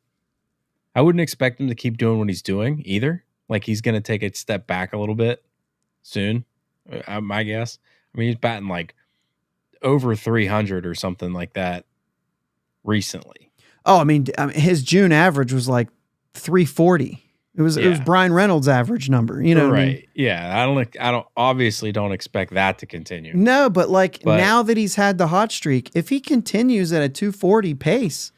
I wouldn't expect him to keep doing what he's doing either. Like he's going to take a step back a little bit soon, my guess. I mean, he's batting like over 300 or something like that recently. Oh, I mean his June average was like 340. It was Brian Reynolds' average number, you know what I mean? Yeah, I don't obviously don't expect that to continue. No, but now that he's had the hot streak, if he continues at a 240 pace,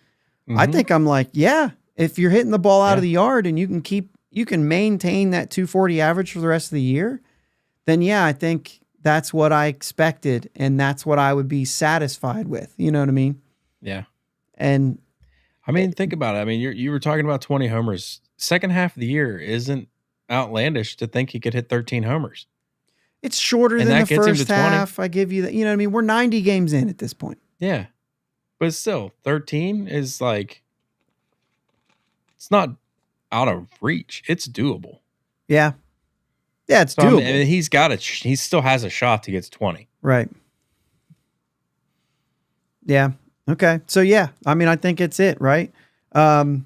I think I'm like, if you're hitting the ball out of the yard and you can maintain that 240 average for the rest of the year, then I think that's what I expected and that's what I would be satisfied with. You know what I mean? Yeah. And I mean, think about it. I mean, you were talking about 20 homers. Second half of the year isn't outlandish to think he could hit 13 homers. It's shorter than the first half. I give you that. You know what I mean? We're 90 games in at this point. Yeah. But still, 13 is like, it's not out of reach. It's doable. Yeah. Yeah, it's So doable. I mean, he still has a shot to get to 20. Right. Yeah. Okay. So yeah, I mean, I think it's it, right? Yeah,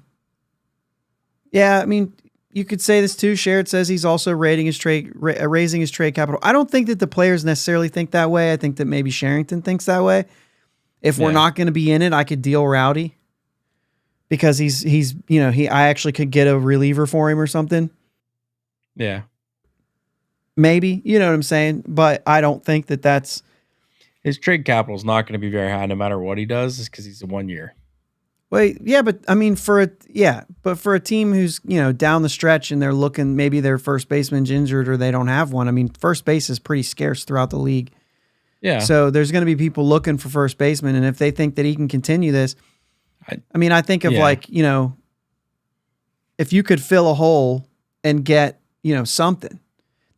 I mean, you could say this too. Sherrod says he's also raising his trade capital. I don't think that the players necessarily think that way. I think that maybe Sherrington thinks that way. If we're not going to be in it, I could deal Rowdy because he's I actually could get a reliever for him or something. Yeah. Maybe, you know what I'm saying? But I don't think that that's... His trade capital is not going to be very high no matter what he does, is because he's a 1 year. Wait, yeah, but I mean, for a team who's, down the stretch and they're looking, maybe their first baseman's injured or they don't have one. I mean, first base is pretty scarce throughout the league. Yeah. So there's going to be people looking for first baseman. And if they think that he can continue this, I think of if you could fill a hole and get, something.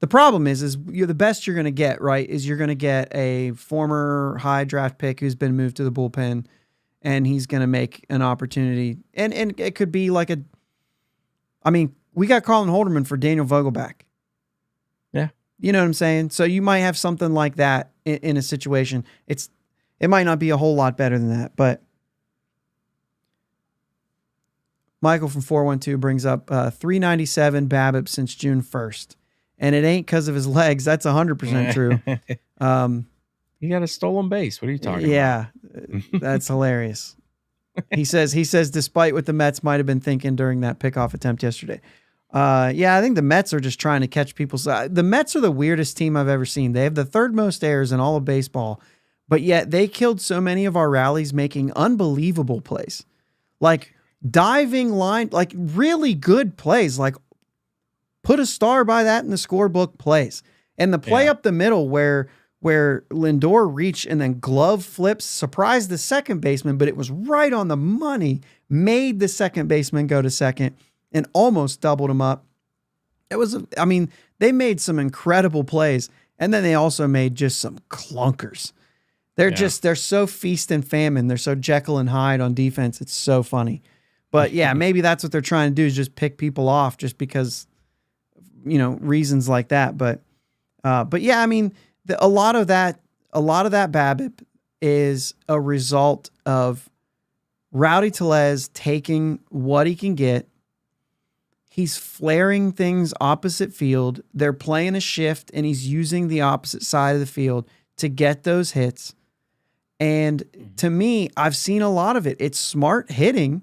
The problem is you're the best you're going to get, right? Is you're going to get a former high draft pick who's been moved to the bullpen, and he's going to make an opportunity. And it could be like we got Colin Holderman for Daniel Vogelback. Yeah. You know what I'm saying? So you might have something like that in a situation. It might not be a whole lot better than that, but Michael from 412 brings up 397 BABIP since June 1st. And it ain't because of his legs. That's 100% true. He got a stolen base. What are you talking about? Yeah, that's hilarious. He says, despite what the Mets might have been thinking during that pickoff attempt yesterday. I think the Mets are just trying to catch people's... the Mets are the weirdest team I've ever seen. They have the third most errors in all of baseball, but yet they killed so many of our rallies making unbelievable plays. Like diving line, like really good plays, like put a star by that in the scorebook plays. And the play up the middle where Lindor reached and then glove flips, surprised the second baseman, but it was right on the money, made the second baseman go to second and almost doubled him up. They made some incredible plays, and then they also made just some clunkers. They're so feast and famine. They're so Jekyll and Hyde on defense. It's so funny. But yeah, maybe that's what they're trying to do, is just pick people off just because, reasons like that. But yeah, I mean, a lot of that BABIP is a result of Rowdy Tellez taking what he can get. He's flaring things opposite field. They're playing a shift, and he's using the opposite side of the field to get those hits. And to me, I've seen a lot of it. It's smart hitting.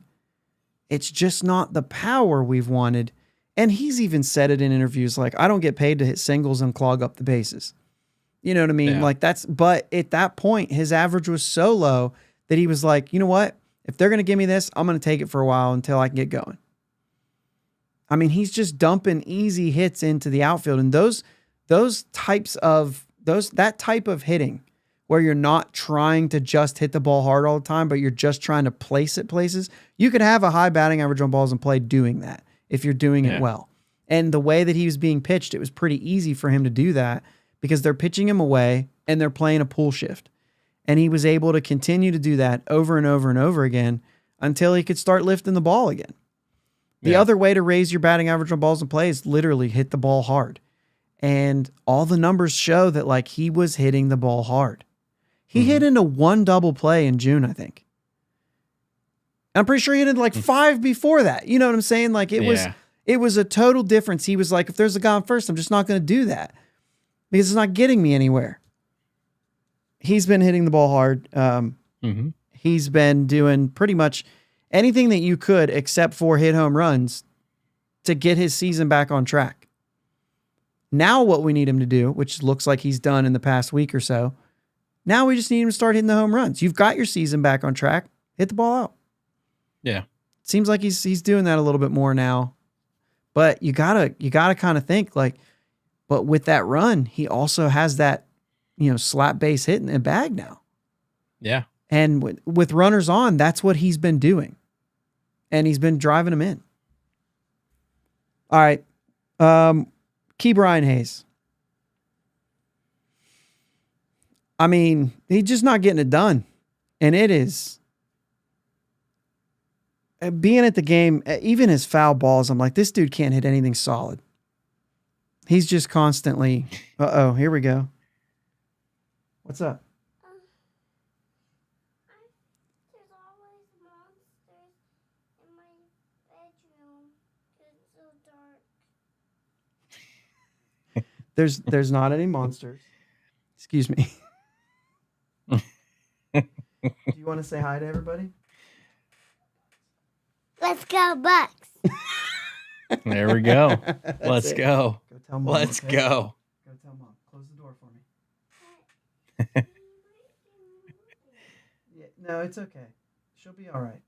It's just not the power we've wanted. And he's even said it in interviews like, I don't get paid to hit singles and clog up the bases. You know what I mean? Yeah. But at that point, his average was so low that he was like, you know what? If they're going to give me this, I'm going to take it for a while until I can get going. I mean, he's just dumping easy hits into the outfield. And that type of hitting where you're not trying to just hit the ball hard all the time, but you're just trying to place it places. You could have a high batting average on balls in play doing that if you're doing it well. And the way that he was being pitched, it was pretty easy for him to do that because they're pitching him away and they're playing a pull shift. And he was able to continue to do that over and over and over again until he could start lifting the ball again. The other way to raise your batting average on balls in play is literally hit the ball hard. And all the numbers show that he was hitting the ball hard. He hit into one double play in June, I think. I'm pretty sure he hit 5 before that. You know what I'm saying? It was a total difference. He was like, if there's a guy on first, I'm just not going to do that because it's not getting me anywhere. He's been hitting the ball hard. He's been doing pretty much anything that you could except for hit home runs to get his season back on track. Now what we need him to do, which looks like he's done in the past week or so, now we just need him to start hitting the home runs. You've got your season back on track. Hit the ball out. Yeah. Seems like he's doing that a little bit more now. But you gotta kind of think but with that run, he also has that, slap base hit in the bag now. Yeah. And with runners on, that's what he's been doing. And he's been driving them in. All right. Key Brian Hayes. I mean, he's just not getting it done. And it is. being at the game, even his foul balls, I'm like, this dude can't hit anything solid. He's just constantly, here we go. What's up? There's always monsters in my bedroom because it's so dark. There's not any monsters. Excuse me. Do you want to say hi to everybody? Let's go, Bucs. There we go. Let's it. go. Go tell Mom. Let's okay? go. Go tell Mom. Close the door for me. Yeah, no, it's okay. She'll be all right.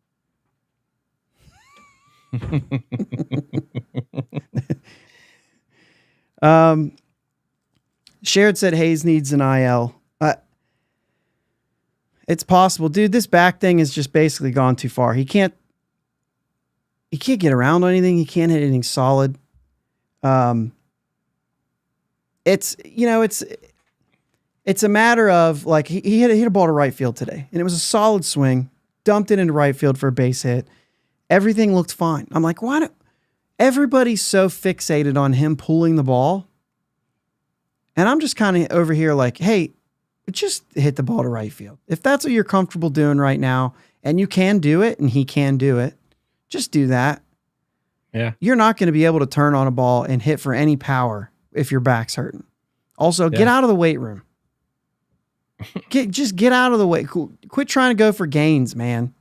Shared said Hayes needs an IL. It's possible, dude. This back thing has just basically gone too far. He can't get around on anything. He can't hit anything solid. It's a matter of like he hit a ball to right field today, and it was a solid swing. Dumped it into right field for a base hit. Everything looked fine. I'm like, why don't everybody's so fixated on him pulling the ball? And I'm just kind of over here like, hey, just hit the ball to right field. If that's what you're comfortable doing right now, and you can do it, and he can do it, just do that. Yeah. You're not going to be able to turn on a ball and hit for any power if your back's hurting. Also, get out of the weight room. Just get out of the way. Quit trying to go for gains, man.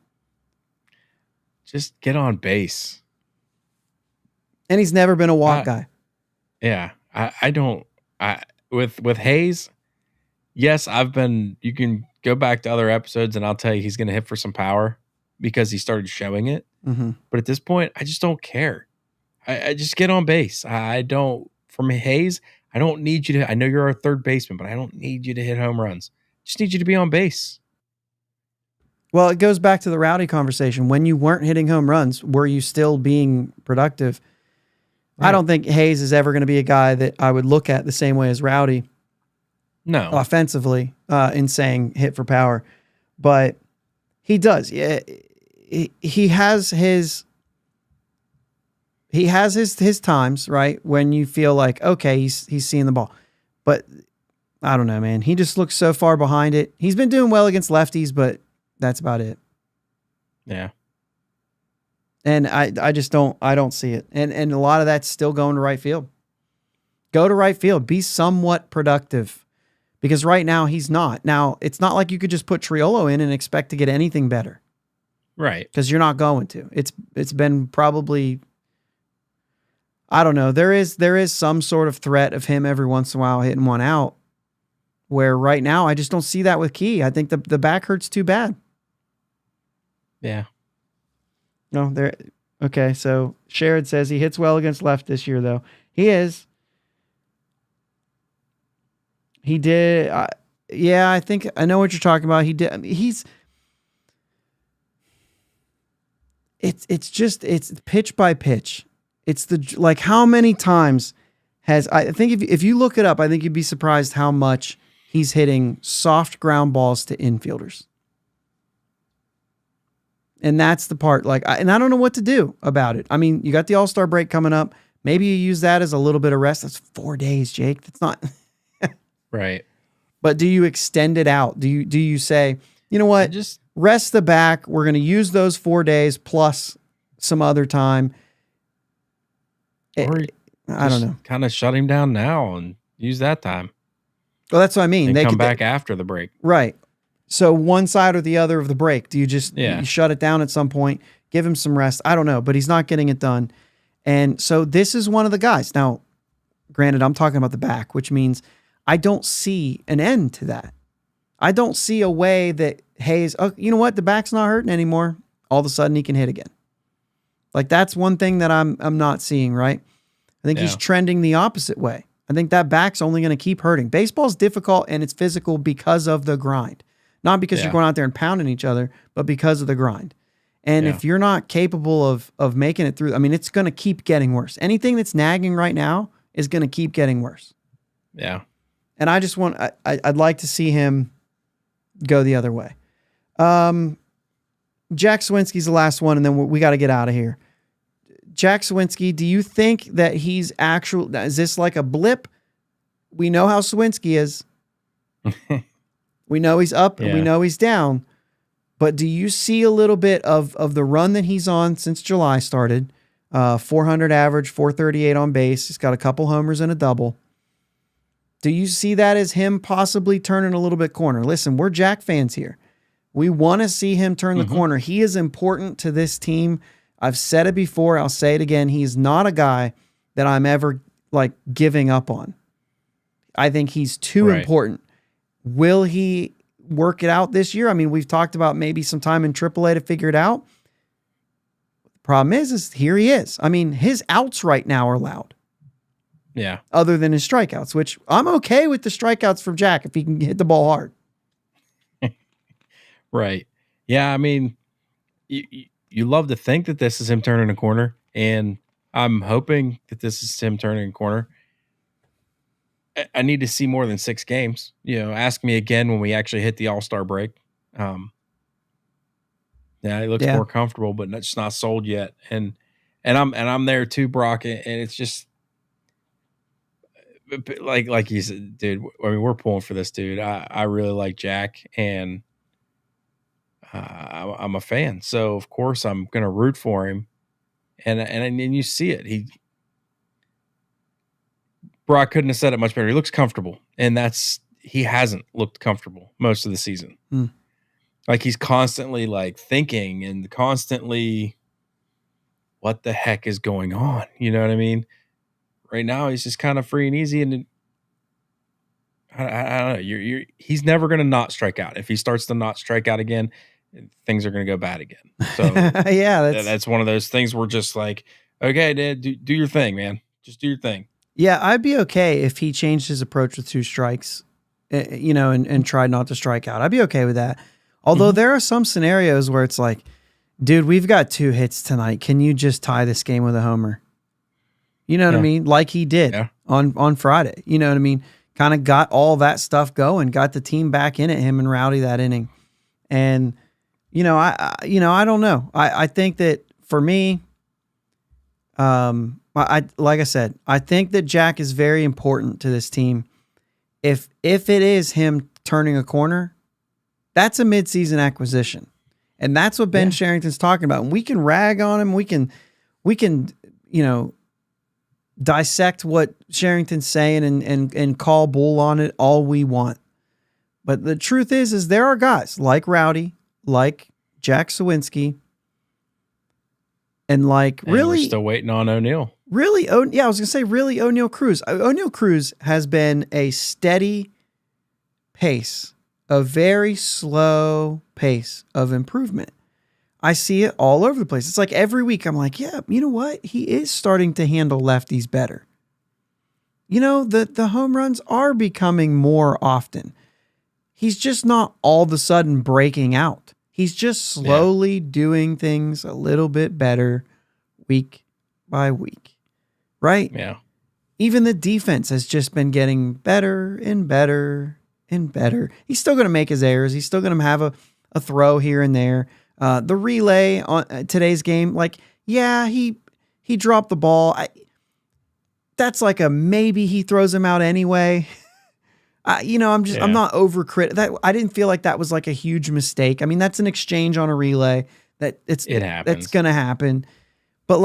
Just get on base. And he's never been a walk guy. Yeah. With Hayes, yes, you can go back to other episodes and I'll tell you he's going to hit for some power because he started showing it. Mm-hmm. But at this point, I just don't care. I just get on base. From Hayes, I don't need you to, I know you're our third baseman, but I don't need you to hit home runs. Just need you to be on base. Well, it goes back to the Rowdy conversation. When you weren't hitting home runs, were you still being productive? Right. I don't think Hayes is ever going to be a guy that I would look at the same way as Rowdy. No. Offensively, in saying hit for power. But he does. Yeah, he has his times, right, when you feel like, okay, he's seeing the ball. But I don't know, man. He just looks so far behind it. He's been doing well against lefties, but that's about it. Yeah. And I just don't see it. And a lot of that's still going to right field. Go to right field. Be somewhat productive. Because right now he's not. Now, it's not like you could just put Triolo in and expect to get anything better. Right. Because you're not going to. It's been probably, I don't know. There is some sort of threat of him every once in a while hitting one out. Where right now I just don't see that with Key. I think the back hurts too bad. Yeah. No, there. Okay, so Sherrod says he hits well against left this year, though. He is. He did. Yeah, I think I know what you're talking about. He did. I mean, it's pitch by pitch. It's like how many times I think if you look it up, I think you'd be surprised how much he's hitting soft ground balls to infielders. And that's the part, and I don't know what to do about it. I mean, you got the All-Star break coming up. Maybe you use that as a little bit of rest. That's 4 days, Jake. That's not right. But do you extend it out? Do you say, you know what? Just rest the back. We're going to use those 4 days plus some other time. I don't know. Kind of shut him down now and use that time. Well, that's what I mean. And they come back after the break. Right. So one side or the other of the break, do you just you shut it down at some point, give him some rest? I don't know, but he's not getting it done. And so this is one of the guys. Now, granted, I'm talking about the back, which means I don't see an end to that. I don't see a way that Hayes, you know what? The back's not hurting anymore. All of a sudden he can hit again. Like that's one thing that I'm not seeing, right? I think he's trending the opposite way. I think that back's only going to keep hurting. Baseball's difficult and it's physical because of the grind. Not because you're going out there and pounding each other, but because of the grind. And if you're not capable of making it through, I mean, it's going to keep getting worse. Anything that's nagging right now is going to keep getting worse. Yeah. And I just I'd like to see him go the other way. Jack Swinsky's the last one, and then we got to get out of here. Jack Swinsky, do you think that is this like a blip? We know how Swinsky is. We know he's up and we know he's down. But do you see a little bit of the run that he's on since July started? 400 average, 438 on base. He's got a couple homers and a double. Do you see that as him possibly turning a little bit corner? Listen, we're Jack fans here. We want to see him turn the corner. He is important to this team. I've said it before. I'll say it again. He's not a guy that I'm ever like giving up on. I think he's too important. Will he work it out this year? I mean, we've talked about maybe some time in AAA to figure it out. The problem is here he is. I mean, his outs right now are loud. Yeah. Other than his strikeouts, which I'm okay with the strikeouts from Jack if he can hit the ball hard. Right. Yeah. I mean, you love to think that this is him turning a corner, and I'm hoping that this is him turning a corner. I need to see more than 6 games. Ask me again when we actually hit the All-Star break. Yeah, he looks more comfortable, but it's not sold yet. And I'm there too, Brock. And it's just like you said, dude. I mean, we're pulling for this dude. I really like Jack, and I'm a fan. So of course I'm gonna root for him. And you see it. Brock couldn't have said it much better. He looks comfortable, and he hasn't looked comfortable most of the season. Like he's constantly like thinking and constantly, what the heck is going on? You know what I mean? Right now he's just kind of free and easy, and I don't know. He's never going to not strike out. If he starts to not strike out again, things are going to go bad again. So yeah, that's one of those things where just like, okay, Dad, do your thing, man. Just do your thing. Yeah, I'd be okay if he changed his approach with 2 strikes, and tried not to strike out. I'd be okay with that. Although there are some scenarios where it's like, dude, we've got 2 hits tonight. Can you just tie this game with a homer? You know what I mean? Like he did on Friday. You know what I mean? Kind of got all that stuff going, got the team back in at him and Rowdy that inning. And, I don't know. I think that for me, like I said, I think that Jack is very important to this team. If it is him turning a corner, that's a midseason acquisition. And that's what Ben Sherrington's talking about. And we can rag on him. We can, dissect what Sherrington's saying and call bull on it all we want. But the truth is there are guys like Rowdy, like Jack Sawinski, and really, we're still waiting on O'Neill. Really, I was going to say really O'Neill Cruz. O'Neill Cruz has been a steady pace, a very slow pace of improvement. I see it all over the place. It's like every week I'm like, yeah, you know what? He is starting to handle lefties better. The home runs are becoming more often. He's just not all of a sudden breaking out. He's just slowly doing things a little bit better week by week. Right? Yeah. Even the defense has just been getting better and better and better. He's still going to make his errors. He's still going to have a throw here and there. The relay on today's game, he dropped the ball. That's like a maybe he throws him out anyway. I'm not overcritical. I didn't feel like that was like a huge mistake. I mean, that's an exchange on a relay it happens. That's going to happen. But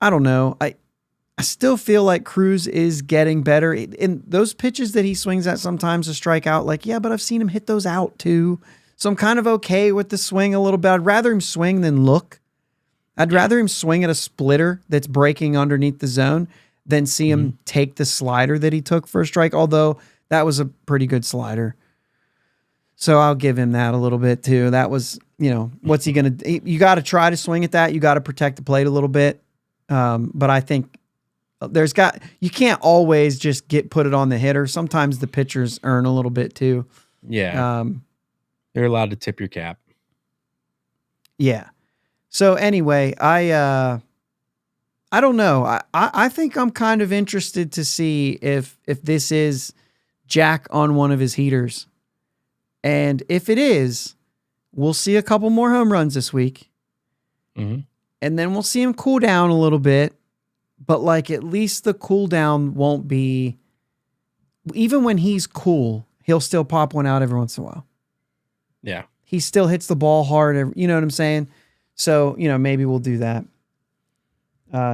I don't know. I still feel like Cruz is getting better. In those pitches that he swings at sometimes to strike out, but I've seen him hit those out too. So I'm kind of okay with the swing a little bit. I'd rather him swing than look. I'd rather him swing at a splitter that's breaking underneath the zone than see him take the slider that he took for a strike, although that was a pretty good slider. So I'll give him that a little bit too. That was, what's he going to, you got to try to swing at that. You got to protect the plate a little bit. But I think you can't always just put it on the hitter. Sometimes the pitchers earn a little bit too. Yeah. They're allowed to tip your cap. Yeah. So anyway, I don't know. I think I'm kind of interested to see if this is Jack on one of his heaters. And if it is, we'll see a couple more home runs this week. Mm-hmm. And then we'll see him cool down a little bit. But like at least the cool down won't be, even when he's cool, he'll still pop one out every once in a while. Yeah. He still hits the ball hard. You know what I'm saying? So, maybe we'll do that.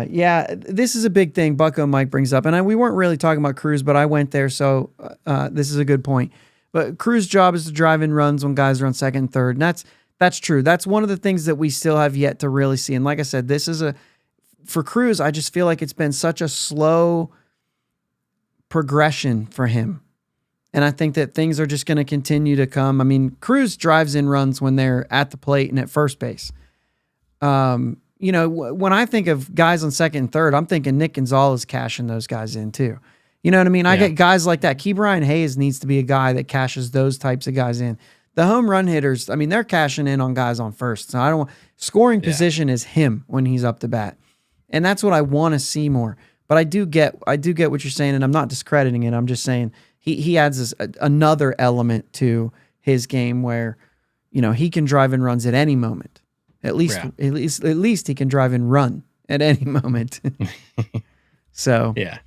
Yeah, this is a big thing Bucko Mike brings up. And we weren't really talking about Cruz, but I went there. So this is a good point. But Cruz's job is to drive in runs when guys are on second and third. And that's true. That's one of the things that we still have yet to really see. And like I said, for Cruz, I just feel like it's been such a slow progression for him. And I think that things are just going to continue to come. I mean, Cruz drives in runs when they're at the plate and at first base. When I think of guys on second and third, I'm thinking Nick Gonzalez cashing those guys in too. You know what I mean? I get guys like that. Ke'Bryan Hayes needs to be a guy that cashes those types of guys in. The home run hitters, I mean, they're cashing in on guys on first. So I don't want scoring position is him when he's up to bat. And that's what I want to see more. But I do get what you're saying, and I'm not discrediting it. I'm just saying he adds another element to his game where, he can drive in runs at any moment. At least he can drive and run at any moment. So yeah.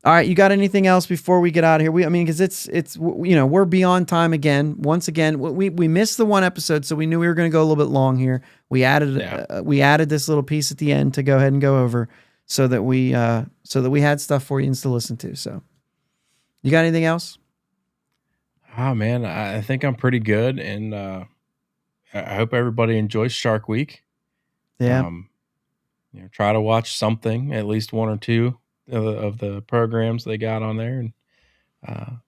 All right, you got anything else before we get out of here? Because it's we're beyond time again. Once again, we missed the one episode, so we knew we were going to go a little bit long here. We added this little piece at the end to go ahead and go over so that we had stuff for you to listen to. So, you got anything else? Oh man, I think I'm pretty good, and I hope everybody enjoys Shark Week. Yeah. Try to watch something, at least one or two of the programs they got on there,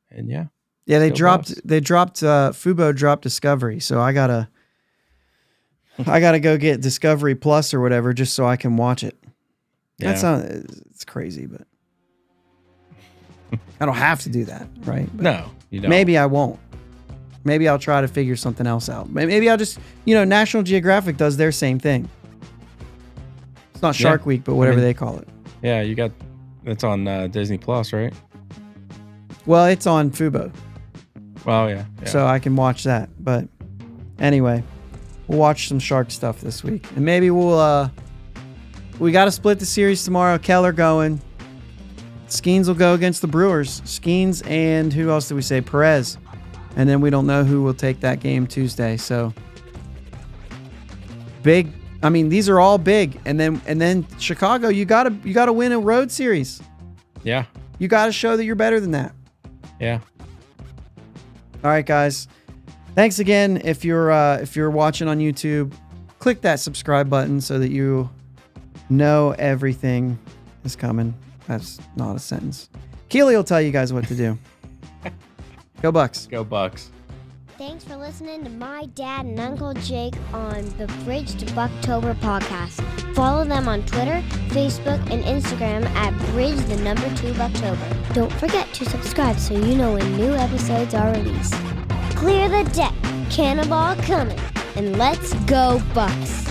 and yeah. Yeah, they dropped Fubo dropped Discovery, so I gotta go get Discovery Plus or whatever just so I can watch it. Yeah. It's crazy, but I don't have to do that, right? But no, you don't. Maybe I won't. Maybe I'll try to figure something else out. Maybe I'll just, National Geographic does their same thing. It's not Shark Week, but whatever they call it. Yeah, it's on Disney Plus, right? Well, it's on Fubo. Well, yeah. So I can watch that. But anyway, we'll watch some shark stuff this week. And maybe we got to split the series tomorrow. Keller going. Skeens will go against the Brewers. Skeens and who else did we say? Perez. And then we don't know who will take that game Tuesday. So big. I mean, these are all big. And then Chicago, you gotta win a road series. Yeah. You gotta show that you're better than that. Yeah. All right, guys. Thanks again. If you're watching on YouTube, click that subscribe button so that you know everything is coming. That's not a sentence. Keely will tell you guys what to do. Go Bucs. Go Bucs. Thanks for listening to my dad and Uncle Jake on the Bridge to Buctober podcast. Follow them on Twitter, Facebook, and Instagram at Bridge2Buctober. Don't forget to subscribe so you know when new episodes are released. Clear the deck, cannonball coming, and let's go Bucs.